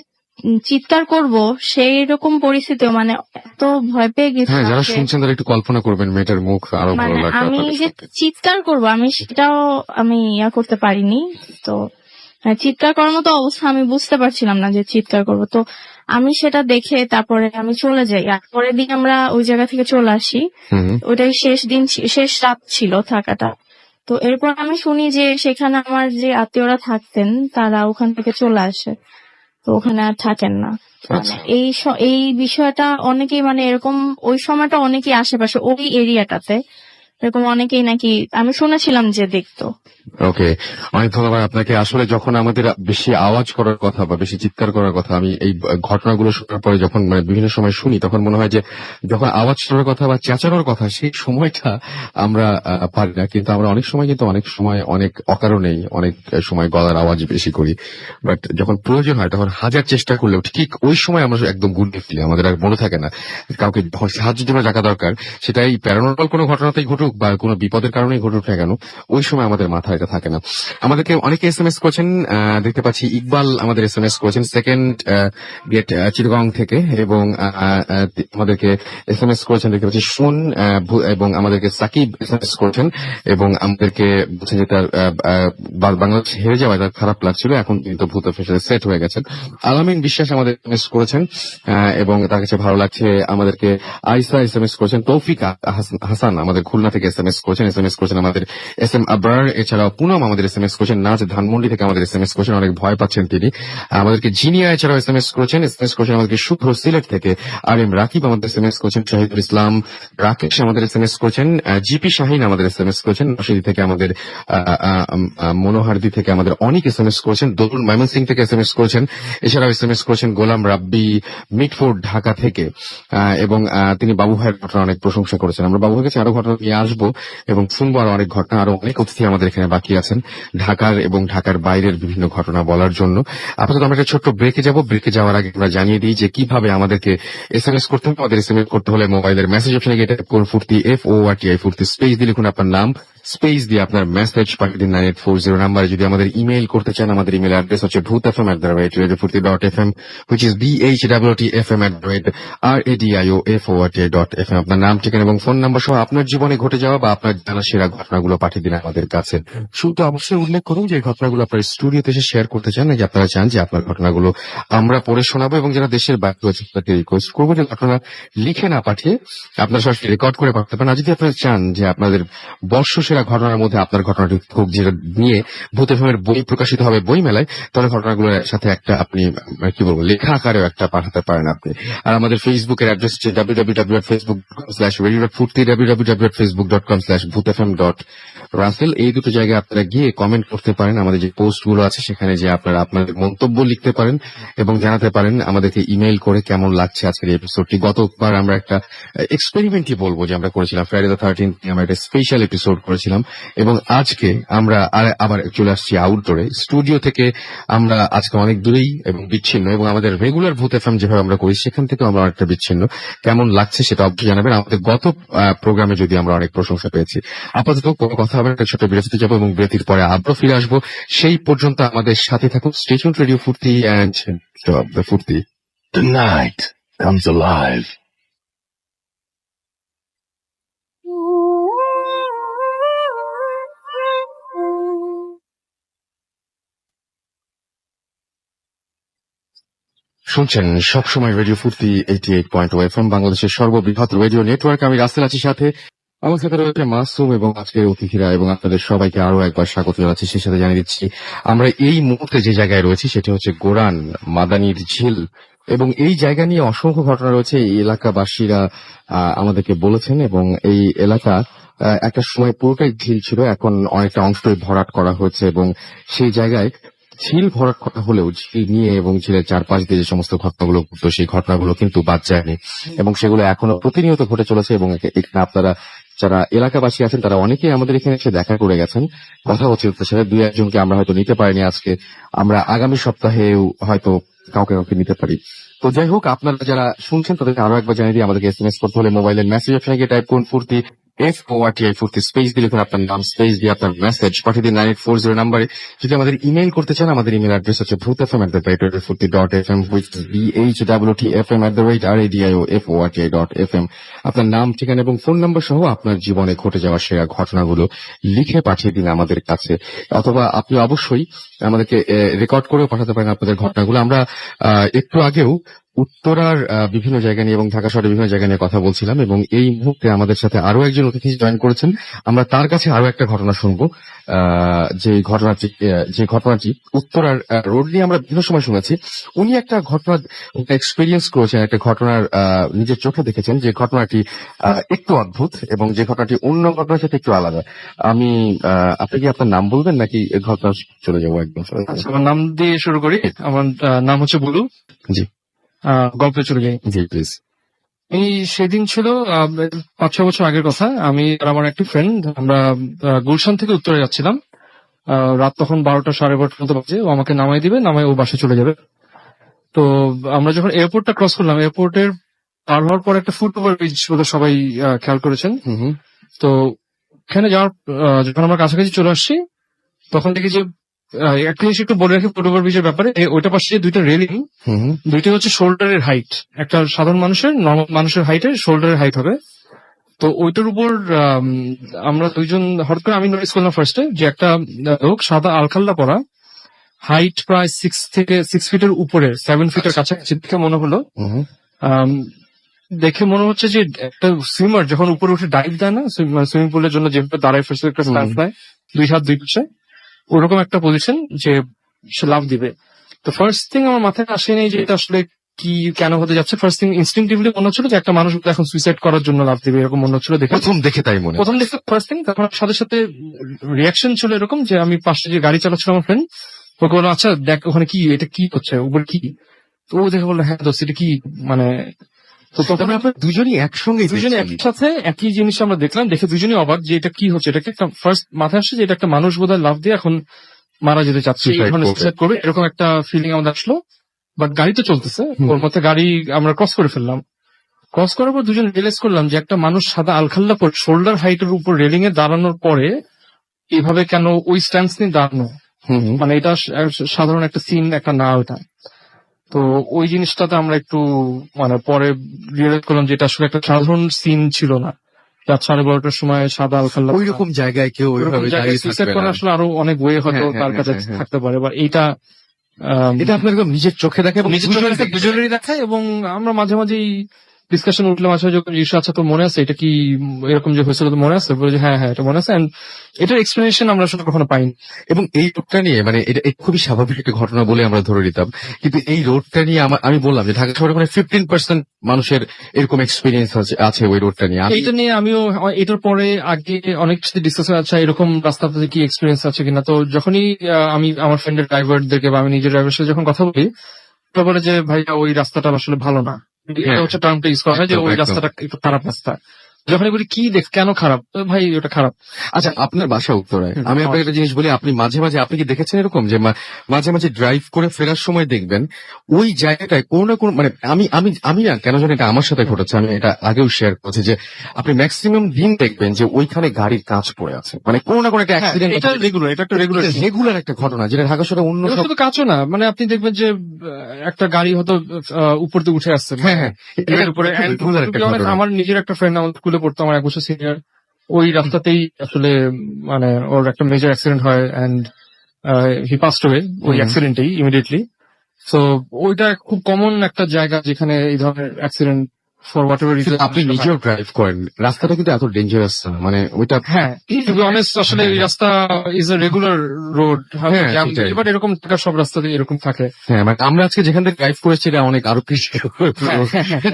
চিৎকার করব সেই রকম পরিস্থিতিও মানে এত ভয় পেয়ে গেছি। হ্যাঁ, যারা শুনছেন তারা একটু কল্পনা করবেন, মেয়েটার মুখ আরো ভালো লাগবে। আমি যে চিৎকার করব আমি সেটাও আমি করতে পারিনি। তো চিৎকার করার মতো অবস্থা আমি বুঝতে পারছিলাম না যে চিৎকার করব। তো আমি সেটা দেখে তারপরে আমি চলে যাই। আর পরের দিন আমরা ওই জায়গা থেকে চলে আসি। ওইটাই শেষ রাত ছিল থাকাটা। তো এরপর আমি শুনি যে সেখানে আমার যে আত্মীয়রা থাকতেন তারা ওখান থেকে চলে আসে, তো ওখানে আর থাকেন না। মানে এই বিষয়টা অনেকেই মানে এরকম ওই সময়টা অনেকেই আশেপাশে ওই এরিয়াটাতে এরকম অনেকেই নাকি আমি শুনেছিলাম যে দেখতো। ওকে, অনেক ধন্যবাদ আপনাকে। আসলে যখন আমাদের বেশি আওয়াজ করার কথা বা বেশি চিৎকার করার কথা, আমি এই ঘটনাগুলো শোনার পরে যখন মানে বিভিন্ন সময় শুনি, তখন মনে হয় যে যখন আওয়াজ করার কথা বা চেঁচানোর কথা সেই সময়টা আমরা পারি না, কিন্তু আমরা অনেক সময় অনেক অকারণেই অনেক সময় গলার আওয়াজ বেশি করি। বাট যখন প্রয়োজন হয় তখন হাজার চেষ্টা করলেও ঠিক ওই সময় আমরা একদম গুলিয়ে ফেলি, আমাদের আর মনে থাকে না। কাউকে যখন সাহায্যের জন্য ডাকা দরকার, সেটাই প্যারানর্মাল কোনো ঘটনাতেই ঘটুক ঘটুক বা কোনো বিপদের কারণেই ঘটুক না কেন, ওই সময় আমাদের মাথায় এটা থাকে না। আমাদেরকে অনেকে SMS করেছেন, দেখতে পাচ্ছি ইকবাল আমাদের SMS করেছেন সেকেন্ড গেট চিটগং থেকে, এবং আমাদেরকে SMS করেছেন দেখতে পাচ্ছি সুমন, এবং আমাদেরকে সাকিব SMS করেছেন এবং আমাদেরকে বলছেন যে তার বাংলাদেশ হেরে যাওয়ায় তার খারাপ লাগছিল, এখন কিন্তু ভূত ফেসে সেট হয়ে গেছেন। আলামিন বিশ্বাস আমাদের SMS করেছেন এবং তার কাছে ভালো লাগছে। আমাদেরকে আইসা SMS করেছেন, তৌফিক হাসান আমাদের খুলনা থেকে SMS করেছেন আমাদের SM আবরার, এছাড়াও পুনম আমাদের SMS করেছেন, নাজ ধানমন্ডি থেকে আমাদের SMS করেছেন, অনেক ভয় পাচ্ছেন তিনি। আমাদেরকে জিনিয়া এছাড়াও SMS করেছেন আমাদেরকে শুভ্র সিলেট থেকে, আর এম রাকিব আমাদের SMS করেছেন, শাহিদুল ইসলাম রাকেশ আমাদের SMS করেছেন, জিপি শাহিন আমাদের SMS করেছেন, নরসিংদী থেকে আমাদের মনোহারদি থেকে আমাদের অনেক SMS করেছেন, দরুন ময়মনসিং থেকে SMS করেছেন, এছাড়াও SMS করেছেন গোলাম রাব্বি মিটফোর্ড ঢাকা থেকে, এবং তিনি বাবু ভাইয়ের ঘটনা অনেক প্রশংসা করেছেন। আমরা বাবু ভাইয়ের কাছে আরো ঘটনা নিয়ে আসবো এবং শুনবো আরো অনেক ঘটনা, আরো অনেক অতিথি আমাদের এখানে বাকি আছেন ঢাকার এবং ঢাকার বাইরের বিভিন্ন ঘটনা বলার জন্য। আপাতত আমরা একটা ছোট্ট ব্রেকে যাব। ব্রেকে যাওয়ার আগে আমরা জানিয়ে দিই যে কিভাবে আমাদেরকে SMS করতে হবে। আমাদের SMS করতে হলে মোবাইলের মেসেজ অপশনে গিয়ে টাইপ করুন ফুর্তি FORTI ফুর্তি, স্পেস দিয়ে লিখুন আপনার নাম, স্পেস দিয়ে আপনার মেসেজ পাঠিয়ে দিন 9840 নাম্বারে। যদি আমাদের ইমেইল করতে চান, আমাদের ইমেল অ্যাড্রেস হচ্ছে bhutfm@radiofurti.fm, which is BHWTFM@radioforti.fm। আপনার নাম, ঠিকানা এবং ফোন নাম্বার সহ আপনার জীবনে ঘটে যাওয়া বা আপনার জানা সেরা ঘটনাগুলো পাঠিয়ে দিন আমাদের কাছে। শুরুতে অবশ্যই উল্লেখ করুন যে এই ঘটনাগুলো আপনার স্টুডিওতে এসে শেয়ার করতে চান, নাকি আপনারা চান যে আপনার ঘটনাগুলো আমরা পড়ে শোনাবো, এবং যারা দেশের বাইরে রয়েছে তাদেরকে রিকোয়েস্ট করবো যে ঘটনা লিখে না পাঠিয়ে আপনারা সরাসরি রেকর্ড করে পাঠাতে পারেন। আর যদি আপনারা চান যে আপনাদের বর্ষসেরা ঘটনার মধ্যে আপনার ঘটনাটি হোক, যেটা নিয়ে ভূত এফএমের বই প্রকাশিত হবে বই মেলায়, তাহলে ঘটনাগুলোর সাথে একটা আপনি কি বলবো লেখা আকারেও একটা পাঠাতে পারেন আপনি। আর আমাদের ফেসবুকের অ্যাড্রেস হচ্ছে www.facebook.com/radiofurti, www.facebook.com/bhutfm.rasil। এই দুটো জায়গায় আপনারা গিয়ে কমেন্ট করতে পারেন। আমাদের যে পোস্ট গুলো আছে সেখানে যে আপনারা আপনাদের মন্তব্য লিখতে পারেন এবং জানাতে পারেন আমাদেরকে ইমেইল করে কেমন লাগছে আজকের এই এপিসোডটি। গতবার আমরা একটা এক্সপেরিমেন্টই বলবো যে আমরা করেছিলাম, ফ্রাইডে দ্য 13th আমরা একটা স্পেশাল এপিসোড করেছিলাম, এবং আজকে আমরা আবার চলে আসছি আউটডোরে স্টুডিও থেকে। আমরা আজকে অনেক দূরেই এবং বিচ্ছিন্ন, এবং আমাদের রেগুলার ভূত এফএম যেভাবে আমরা করি সেখান থেকে আমরা অনেকটা বিচ্ছিন্ন। কেমন লাগছে সেটা অবশ্যই জানাবেন। আমাদের গত প্রোগ্রামে যদি আমরা অনেক প্রশংসা পেয়েছি। আপাতত কোনো কথা হবে, একটা ছোট বিরতিতে যাবো এবং বিরতির পরে আবারও ফিরে আসবো। সেই পর্যন্ত আমাদের সাথে থাকুন। স্টে টিউনড রেডিও ফুর্তি এন্ড দ্য ফুর্তি। The night comes alive. শুনছেন সবসময় রেডিও ফুর্তি 88.0 FM, বাংলাদেশের সর্ববৃহৎ রেডিও নেটওয়ার্ক। আমি রাসেল আছি সাথে, আমার সাথে রয়েছে মাসুম এবং আজকের অতিথিরা, এবং আপনাদের সবাইকে আরো একবার স্বাগত জানাচ্ছি। সেই সাথে জানিয়ে দিচ্ছি আমরা এই মুহূর্তে যে জায়গায় রয়েছি সেটা হচ্ছে গোরান মাদানির ঝিল, এবং এই জায়গা নিয়ে অসংখ্য ঘটনা রয়েছে। এই এলাকাবাসীরা আমাদেরকে বলেছেন, এবং এই এলাকা একটা সময় পুরোটাই ঝিল ছিল, এখন অনেকটা অংশই ভরাট করা হয়েছে, এবং সেই জায়গায় ঝিল ভরাট করা হলেও ঝিল নিয়ে এবং ঝিলের চারপাশ দিয়ে যে সমস্ত ঘটনাগুলো ঘটতো সেই ঘটনাগুলো কিন্তু বাদ যায়নি, এবং সেগুলো এখনো প্রতিনিয়ত ঘটে চলেছে। এবং এখানে আপনারা যারা এলাকাবাসী আছেন তারা অনেকেই আমাদের এখানে এসে দেখা করে গেছেন, কথা হচ্ছে তাদের সাথে। দুই একজনকে আমরা হয়তো নিতে পারিনি আজকে, আমরা আগামী সপ্তাহেও হয়তো কাউকে নিতে পারি। তো যাই হোক, আপনারা যারা শুনছেন তাদেরকে আরো একবার জানিয়ে দিই, আমাদেরকে SMS করতে হলে মোবাইলের মেসেজ অপশনে গিয়ে টাইপ করুন ফুর্তি FORTI ফুর্তি, স্পেস দিয়ে লিখুন আপনার নাম, স্পেস দিয়ে আপনার মেসেজ পাঠিয়ে দিন 9840 নাম্বারে। যদি আমাদের ইমেইল করতে চান, আমাদের ইমেল অ্যাড্রেস হচ্ছে bhutfm@radiofurti.fm, which is BHWTFM@radiofurti.fm। আপনার নাম, ঠিকানা এবং ফোন নাম্বার সহ আপনার জীবনে ঘটে যাওয়া সেরা ঘটনাগুলো লিখে পাঠিয়ে দিন আমাদের কাছে, অথবা আপনি অবশ্যই আমাদেরকে রেকর্ড করেও পাঠাতে পারেন আপনাদের ঘটনাগুলো। আমরা একটু আগেও উত্তরার বিভিন্ন জায়গা নিয়ে এবং ঢাকা শহরের বিভিন্ন জায়গা নিয়ে কথা বলছিলাম, এবং এই মুহূর্তে আমাদের সাথে আরো একজন অতিথি জয়েন করেছেন। আমরা তার কাছে আরো একটা ঘটনা শুনবো, যে ঘটনাটি উত্তরার রোড নিয়ে আমরা বিভিন্ন সময় শুনেছি। উনি একটা ঘটনা এক্সপিরিয়েন্স করেছেন, একটা ঘটনার নিজের চোখে দেখেছেন, যে ঘটনাটি একটু অদ্ভুত এবং যে ঘটনাটি অন্য ঘটনার সাথে একটু আলাদা। আপনি কি আপনার নাম বলবেন নাকি ঘটনা চলে যাবো একদম? আমার নাম দিয়ে শুরু করি। আমার নাম হচ্ছে বুলু। জি, গল্পে চলে যাই। জি প্লিজ। এই সেদিন ছিল 5-6 বছর আগের কথা। আমি আর আমার একটি ফ্রেন্ড আমরা গুলশান থেকে উত্তরে যাচ্ছিলাম। রাত তখন 12টা 12:30 মতো বাজে। ও আমাকে নামাই দিবে, নামাই ও বাসে চলে যাবে। তো আমরা যখন এয়ারপোর্টটা ক্রস করলাম, এয়ারপোর্টের পার হওয়ার পর একটা ফুট ওভার ব্রিজ সবাই খেয়াল করেছেন। তো ওখানে যাওয়ার যখন আমরা কাছাকাছি চলে আসছি তখন দেখি যে একটা জিনিস একটু বলে রাখি ফুট ওভারব্রিজের ব্যাপারে, ওইটা পাশে যে দুইটা রেলিং, দুইটা হচ্ছে শোল্ডারের হাইট, একটা সাধারণ নর্মাল মানুষের হাইটের শোল্ডারের হাইট হবে। তো ওইটার উপর আমরা দুইজন হঠাৎ করে আমি নোটিস করলাম ফার্স্টে যে একটা লোক সাদা আলখাল্লা পরা, হাইট প্রায় 6 ফিটের উপরে, 7 ফিটের কাছাকাছি দেখে মনে হলো। দেখে মনে হচ্ছে যে একটা সুইমার যখন উপরে উঠে ডাইভ দেয় না সুইমিং পুলের জন্য, যেভাবে দাঁড়ায় ফার্স্টে একটা স্ট্যান্ড দেয়, 2 হাত 2 পাশে, ওরকম একটা পজিশন যে সে লাভ দিবে। তো ফার্স্ট থিং আমার মাথায় আসেনি যে এটা আসলে কি কেন হতে যাচ্ছে। ফার্স্ট থিং ইনস্টিংটিভলি মনে হচ্ছিল যে একটা মানুষ এখন সুইসাইড করার জন্য লাভ দিবে, এরকম মনে হচ্ছিল দেখে। প্রথম দেখে ফার্স্ট থিং, তখন সাথে সাথে রিয়াকশন ছিল এরকম যে আমি পাশে যে গাড়ি চালাচ্ছিল আমার ফ্রেন্ড, ওকে বললাম আচ্ছা দেখ ওখানে কি, এটা কি হচ্ছে, উপরে কি? তো ও দেখে বললো হ্যাঁ দোস্ত এটা কি, মানে তো তখন দুজনই একসাথে একই জিনিস আমরা দেখলাম, দেখে দুজনই অবাক যে এটা কি হচ্ছে। এটাকে একটা ফার্স্ট মাথায় আসছে যে এটা একটা মানুষ বোধহয় লাভ দিয়ে এখন মারা যেতে চাচ্ছে, সুইসাইড করবে, এরকম একটা ফিলিং আমাদের আসলো। বাট গাড়ি তো চলতেছে, ওর মধ্যে গাড়ি আমরা ক্রস করে ফেললাম। ক্রস করার পর দুজন রিয়েলাইজ করলাম যে একটা মানুষ সাদা আলখাল্লা পর শোল্ডার হাইটের উপর রেলিং এ দাঁড়ানোর পরে এইভাবে কেন ওই স্ট্যান্স নিয়ে দাঁড়ানো, মানে এটা সাধারণ একটা সিন একটা না ওটা। তো ওই জিনিসটাতে আমরা একটু মানে পরে রিয়েলাইজ করলাম যে এটা আসলে একটা সাধারণ সিন ছিল না। রাত 12:30টার সময় সাদা আলখাল্লা ওইরকম জায়গায় কেউ সুইসাইড করা আসলে আরো অনেক ওয়ে হয়তো তার কাছে থাকতে পারে, বা এইটা এটা আপনার একদম নিজের চোখে দেখে, নিজের চোখে দুজনেরই দেখায়। এবং আমরা মাঝে মাঝেই ডিসকাশন উঠলে মাঝে যখন ইস্যু আচ্ছা তো মনে আছে এটা কি এরকম যে হয়েছিল তো মনে আছে, বলে যে হ্যাঁ এটা মনে আছে। এটার এক্সপ্লেনেশন আমরা আসলে কখনো পাইনি। এবং এই রোডটা নিয়ে মানে এটা খুবই স্বাভাবিক একটা ঘটনা বলে আমরা ধরে নিতাম, কিন্তু এই রোডটা নিয়ে আমি বললাম যে ঢাকা শহরে মানে 15% মানুষের এরকম এক্সপিরিয়েন্স আছে ওই রোডটা নিয়ে। এইটা নিয়ে আমিও এটার পরে আগে অনেক সাথে ডিসকাস আছে এরকম রাস্তাতে কি এক্সপিরিয়েন্স আছে কিনা। তো যখনই আমি আমার ফ্রেন্ডের ড্রাইভারদেরকে বা আমি নিজের ড্রাইভারের সাথে যখন কথা বলি, তো বলে যে ভাইয়া ওই রাস্তাটা আসলে ভালো না, এটা হচ্ছে টার্মটা ইউজ করা হয় যে ওই রাস্তাটা একটু খারাপ রাস্তা। যখন বলি কি দেখ কেন খারাপ, ভাই ওটা খারাপ। আচ্ছা আপনার বাসা উত্তরায়, আমি আপনাকে একটা জিনিস বলি, আপনি মাঝে মাঝে আপনি কি দেখেছেন এরকম যে মাঝে মাঝে ড্রাইভ করে ফেরার সময় দেখবেন ওই জায়গাটায় কোনো না কোনো মানে আমি না কেন জানি এটা আমার সাথে ঘটেছে, আমি এটা আগেও শেয়ার করেছি যে আপনি ম্যাক্সিমাম দিন দেখবেন যে ওইখানে গাড়ির কাঁচ পড়ে আছে, মানে কোনো না কোনো একটা অ্যাক্সিডেন্ট, এটা একটা রেগুলার একটা ঘটনা যেটা ঢাকা শহরে অন্য সব কাঁচও না। মানে আপনি দেখবেন যে একটা গাড়ি হয়তো উপর দিয়ে উঠে আসছে, হ্যাঁ এটার উপরে। আমার নিজের একটা ফ্রেন্ড আমার স্কুলে পড়তো, আমার 1 বছর সিনিয়র, ওই রাস্তাতেই আসলে মানে ওর একটা মেজর অ্যাক্সিডেন্ট হয় এন্ড হি পাসড অ্যাওয়ে ওই অ্যাক্সিডেন্টেই ইমিডিয়েটলি। সো ওইটা খুব কমন একটা জায়গা যেখানে এই ধরনের accident for what ever reason. আপনি নিজেও ড্রাইভ করেন, রাস্তাটা কিন্তু এত ডেঞ্জারাস না, মানে ওইটা হ্যাঁ টু বি অনেস্ট আসলে এই রাস্তা is a regular road, but এরকম সব রাস্তাতে এরকম থাকে। হ্যাঁ মানে আমরা আজকে যেখান থেকে ড্রাইভ করেছি এটা অনেক আরো কিছু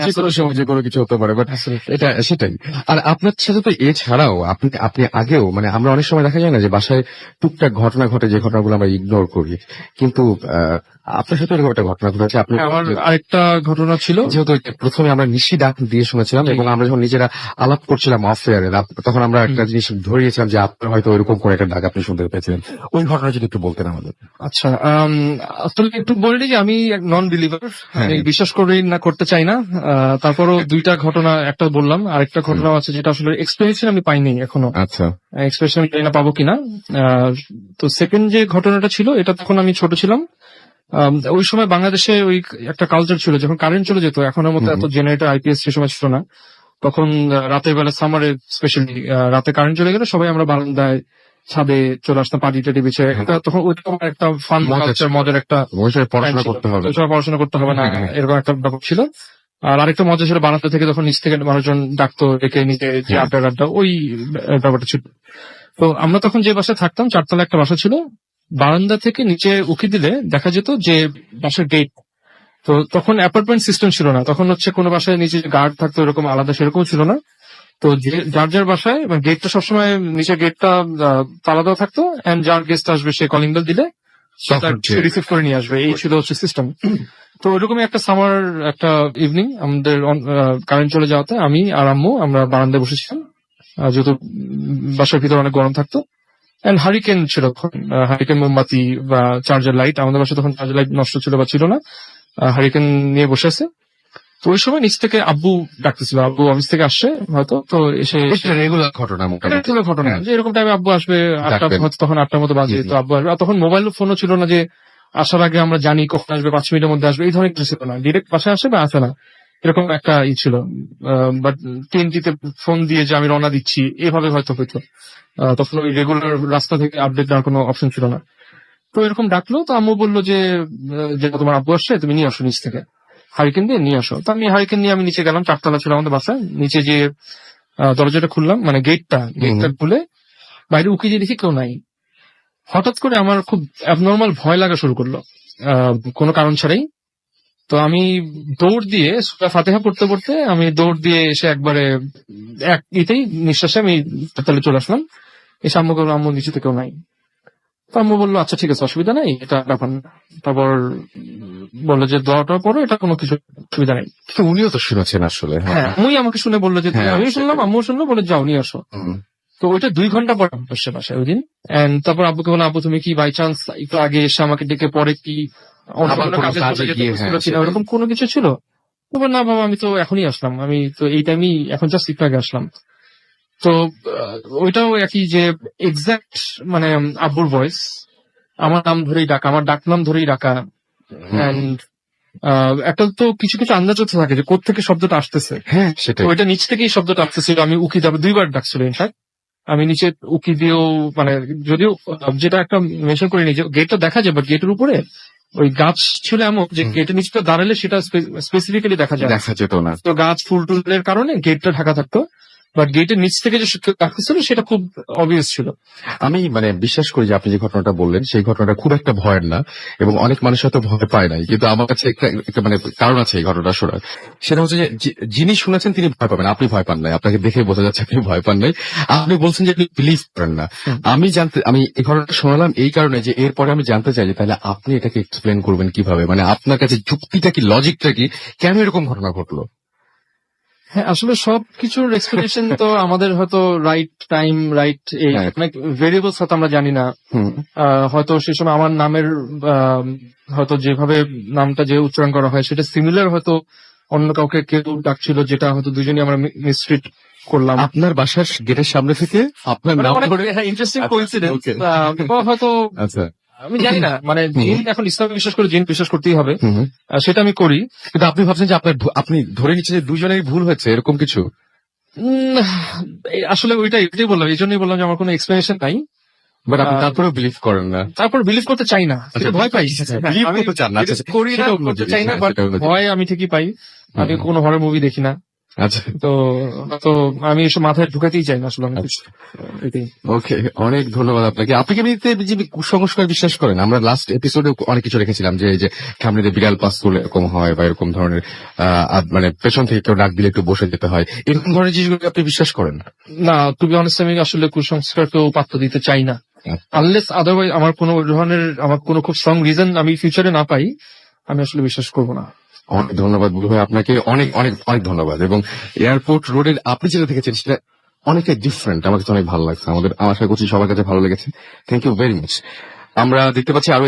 যে কোনো সময় যে কোনো কিছু হতে পারে, বাট এটা সেটাই। আর আপনার সাথে তো এছাড়াও আপনি আগেও মানে আমরা অনেক সময় দেখা যায় না যে বাসায় টুকটাক ঘটনা ঘটে, যে ঘটনাগুলো আমরা ইগনোর করি, কিন্তু আপনার সাথে এরকম একটা ঘটনা ঘটেছে। আপনি আমার আরেকটা ঘটনা ছিল, যেহেতু প্রথমে আমরা নিশি ডাক দিয়ে শুনেছিলাম এবং আমরা যখন নিজেরা আলাপ করছিলাম অফ এয়ারে, তখন আমরা একটা জিনিস ধরিয়েছিলাম যে আপনার হয়তো ওইরকম করে একটা ডাক আপনি শুনতে পেয়েছিলেন, ওই ঘটনা যদি একটু বলতেন আমাদের। আচ্ছা আসলে একটু বলি যে আমি নন বিলিভার, বিশ্বাস করি না, করতে চাই না। তারপরও 2টা ঘটনা, একটা বললাম, আরেকটা ঘটনা আছে যেটা আসলে এক্সপ্লেনেশন আমি পাইনি এখনো। আচ্ছা এক্সপ্লেনেশন আমি জানি না পাবো কিনা। তো সেকেন্ড যে ঘটনাটা ছিল এটা তখন আমি ছোট ছিলাম। ওই সময় বাংলাদেশে ওই একটা কালচার ছিল যখন কারেন্ট চলে যেত, এখনের মতো এত জেনারেটর আইপিএস সে সময় ছিল না, তখন রাতের বেলা সামারে স্পেশালি রাতে কারেন্ট চলে গেলে সবাই আমরা বারান্দায় ছাদে চলে আসতাম পাটি টাটি বিছে। তখন ওইটা আমার একটা ফান কালচার, মজার একটা, পড়াশোনা করতে হবে না এরকম একটা ব্যাপার ছিল। আর আরেকটা মজা ছিল বারান্দা থেকে তখন নিচ থেকে মানুষজন ডাকতো, ডেকে নিতে যে আড্ডা ওই ব্যাপারটা ছিল। তো আমরা তখন যে বাসায় থাকতাম 4তলা একটা বাসা ছিল, বারান্দা থেকে নিচে উকি দিলে দেখা যেত যে বাসার গেট। তো তখন অ্যাপার্টমেন্ট সিস্টেম ছিল না, তখন হচ্ছে কোনো বাসায় নিচে গার্ড থাকতো এরকম আলাদা, সেরকম ছিল না। তো যার যার বাসায় গেটটা সবসময় নিচে গেটটা তালা দেওয়া থাকতো, এন্ড যার গেস্ট আসবে সে কলিং বেল দিলে রিসিভ করে নিয়ে আসবে, এই ছিল হচ্ছে সিস্টেম। তো ওইরকমই একটা সামার একটা ইভিনিং আমাদের কারেন্ট চলে যাওয়াতে আমি আর আম্মু আমরা বারান্দায় বসেছিলাম, যেহেতু বাসার ভিতরে অনেক গরম থাকতো। এন্ড হারিকেন ছিল, হারিকেন মোমবাতি বা চার্জার লাইট, আমাদের বাসায় তখন চার্জার লাইট নষ্ট ছিল বা ছিল না, হারিকেন নিয়ে বসে আছে। তো ওই সময় নিচ থেকে আব্বু ডাকতেছিল, আব্বু অফিস থেকে আসছে হয়তো, তো এসে রেগুলার ঘটনা মোটামুটি। এটা হলো ঘটনা যে এরকম টাইমে আব্বু আসবে, ডাকবেন। হয়তো তখন 8টার মতো বাজে, তো আব্বু আসবে। আর তখন মোবাইল ফোনও ছিল না যে আসার আগে আমরা জানি কখন আসবে, 5 মিনিটের মধ্যে আসবে, এই ধরনের কিছু ছিল না। ডিরেক্ট বাসায় আসে বা আসে না, এরকম একটা ই ছিল। বাট TNT-তে ফোন দিয়ে যে আমি রওনা দিচ্ছি এভাবে হয়তো হইতো। তখন ওই রেগুলার রাস্তা থেকে আপডেট দেওয়ার কোনো অপশন ছিল না। তো এরকম ডাকলো, তো আম্মু বললো যে তোমার আব্বু আসছে, তুমি নিয়ে আসো নিচ থেকে, হারিকেন দিয়ে নিয়ে আসো। তো আমি হারিকেন নিয়ে আমি নিচে গেলাম, 4 তলা ছিল আমাদের বাসায়। নিচে যে দরজাটা খুললাম, মানে গেটটা খুলে বাইরে উকি দিয়ে দেখি কেউ নাই। হঠাৎ করে আমার খুব অ্যাবনর্মাল ভয় লাগা শুরু করলো, কোনো কারণ ছাড়াই। তো আমি দৌড় দিয়ে সূরা ফাতিহা পড়তে পড়তে আমি দৌড় দিয়ে এসে একবারে এক ইতেই নিঃশ্বাসে আমি তাহলে চলে আসলাম। এসে আম্মুকে বললাম, আম্মু নিচে তো কেউ নাই। তো আম্মু বললো আচ্ছা ঠিক আছে, অসুবিধা নাই, এটা ব্যাপার না। তারপর বললো যে দোয়াটা পড়ো, এটা কোনো কিছু অসুবিধা নেই। কিন্তু উনিও তো শুনেছেন আসলে। হ্যাঁ, আম্মুই আমাকে শুনে বললো যে হ্যাঁ, আমি শুনলাম, আম্মু শুনলো, বলে যাও নিয়ে আসো। তো ওইটা 2 ঘন্টা পর বসে বাসায় ওই দিন। এন্ড তারপর আব্বুকে বললাম, আব্বু তুমি কি বাই চান্স একটু আগে এসে আমাকে ডেকে পরে কি অন্য আবার কোনো কোনো কাজে কাজে চলে যেতে গিয়ে, বলছিল হ্যাঁ, কিনা, ওরকম কোনো কিছু ছিল? তো বললাম, না বাবা, আমি তো এখনই আসলাম, আমি তো এই টাইমই এখন জাস্ট একটু আগে আসলাম। তো ওইটাও একই যে এক্সাক্ট মানে আব্বুর ভয়েস, আমার নাম ধরেই ডাকা, আমার ডাক নাম ধরেই ডাকা। এন্ড একটা তো কিছু কিছু আন্দাজ হতে থাকে যে কোত্থেকে শব্দটা আসতেছে। হ্যাঁ সেটাই। তো ওইটা নিচ থেকেই শব্দটা আসতেছিল। আমি উকি যাবে 2বার ডাকছিল ইনফ্যাক্ট। আমি নিচে উকি দিয়েও মানে যদিও যেটা একটা মেনশন করে নিই যে গেটটা দেখা যায়, বাট গেটের উপরে ওই গাছ ছিল এমন যে গেটের নিচটা দাঁড়ালে সেটা স্পেসিফিক্যালি দেখা যায়। দেখা যেত না। তো গাছ ফুল টুলের কারণে গেটটা ঢাকা থাকতো, বাট গেটের নিচ থেকে যে ডাকতেছিল সেটা খুব অবভিয়াস ছিল। আমি মানে বিশ্বাস করি যে আপনি যে ঘটনাটা বললেন সেই ঘটনাটা খুব একটা ভয়ের না, এবং অনেক মানুষ হয়তো ভয় পায় নাই, কিন্তু আমার কাছে একটা মানে কারণ আছে এই ঘটনাটা শোনার। সেটা হচ্ছে যে যিনি শুনেছেন তিনি ভয় পাবেন, আপনি ভয় পান নাই, আপনাকে দেখে বোঝা যাচ্ছে আপনি ভয় পান নাই। আপনি বলছেন যে আপনি বিলিভ করেন না। আমি এই ঘটনাটা শোনালাম এই কারণে যে এরপরে আমি জানতে চাই যে তাহলে আপনি এটাকে এক্সপ্লেন করবেন কিভাবে, মানে আপনার কাছে যুক্তিটা কি, লজিকটা কি, কেন এরকম ঘটনা ঘটলো? হ্যাঁ, আসলে সবকিছুর এক্সপ্লেনেশন তো আমাদের হয়তো রাইট টাইম, রাইট এই অনেক ভেরিয়েবলস হয়তো আমরা জানি না। হয়তো সেই সময় আমার নামের হয়তো যেভাবে নামটা যে উচ্চারণ করা হয় সেটা সিমিলার, হয়তো অন্য কাউকে কেউ ডাকছিল, যেটা হয়তো দুজনই আমরা মিসট্রিট করলাম। আপনার বাসার গেটের সামনে থেকে আপনার নাম ধরে ইন্টারেস্টিং আচ্ছা, কোইন্সিডেন্স। okay. হয়তো আচ্ছা, আমি জানি না, মানে জিন এখন ইসলামে বিশ্বাস করে, জিন বিশ্বাস করতেই হবে, সেটা আমি করি। কিন্তু আপনি ভাবছেন যে আপনি ধরে নিচ্ছেন যে দুজনেরই ভুল হয়েছে, এরকম কিছু? আসলে ওইটাই বললাম, এই জন্যই বললাম যে আমার কোনো এক্সপ্লেনেশন নাই। বাট আপনি তারপরেও বিলিভ করেন না? তারপর বিলিভ করতে চাই না, আচ্ছা, ভয় পাই। বিলিভ আমি করতে চান না? আচ্ছা, করি না, সেটা অন্য করতে জিনিস, চাই না, হ্যাঁ, বাট সেটা অন্য জিনিস। ভয় আমি ঠিকই পাই। আমি কোনো হরর মুভি দেখি না, আচ্ছা, তো আমি এসব মাথায় ঢুকাতেই চাই না আসলে। আমি আচ্ছা। এটাই। ওকে, অনেক ধন্যবাদ আপনাকে। আপনি কি এমনিতে যে কুসংস্কার বিশ্বাস করেন? আমরা লাস্ট এপিসোডে অনেক কিছু রেখেছিলাম যে সামনে বিড়াল পাস করলে এরকম হয়, বা এরকম ধরনের মানে পেছন থেকে কেউ ডাক দিলে একটু বসে যেতে হয়, এরকম ধরনের জিনিসগুলো আপনি বিশ্বাস করেন? না, টু বি অনেস্ট, আমি আসলে কুসংস্কারকেও পাত্র দিতে চাই না, আনলেস আদারওয়াইজ আমার কোনো ধরনের আমার খুব স্ট্রং রিজন আমি ফিউচারে না পাই, আমি আসলে বিশ্বাস করবো না। অনেক ধন্যবাদ বুলু ভাই, আপনাকে অনেক অনেক অনেক ধন্যবাদ। এবং এয়ারপোর্ট রোডের আপনি যেটা দেখেছেন সেটা অনেকটাই ডিফারেন্ট, আমার কাছে অনেক ভালো লাগছে, আশা করছি সবার কাছে ভালো লেগেছে। Thank you very much. আমরা দেখতে পাচ্ছি আরো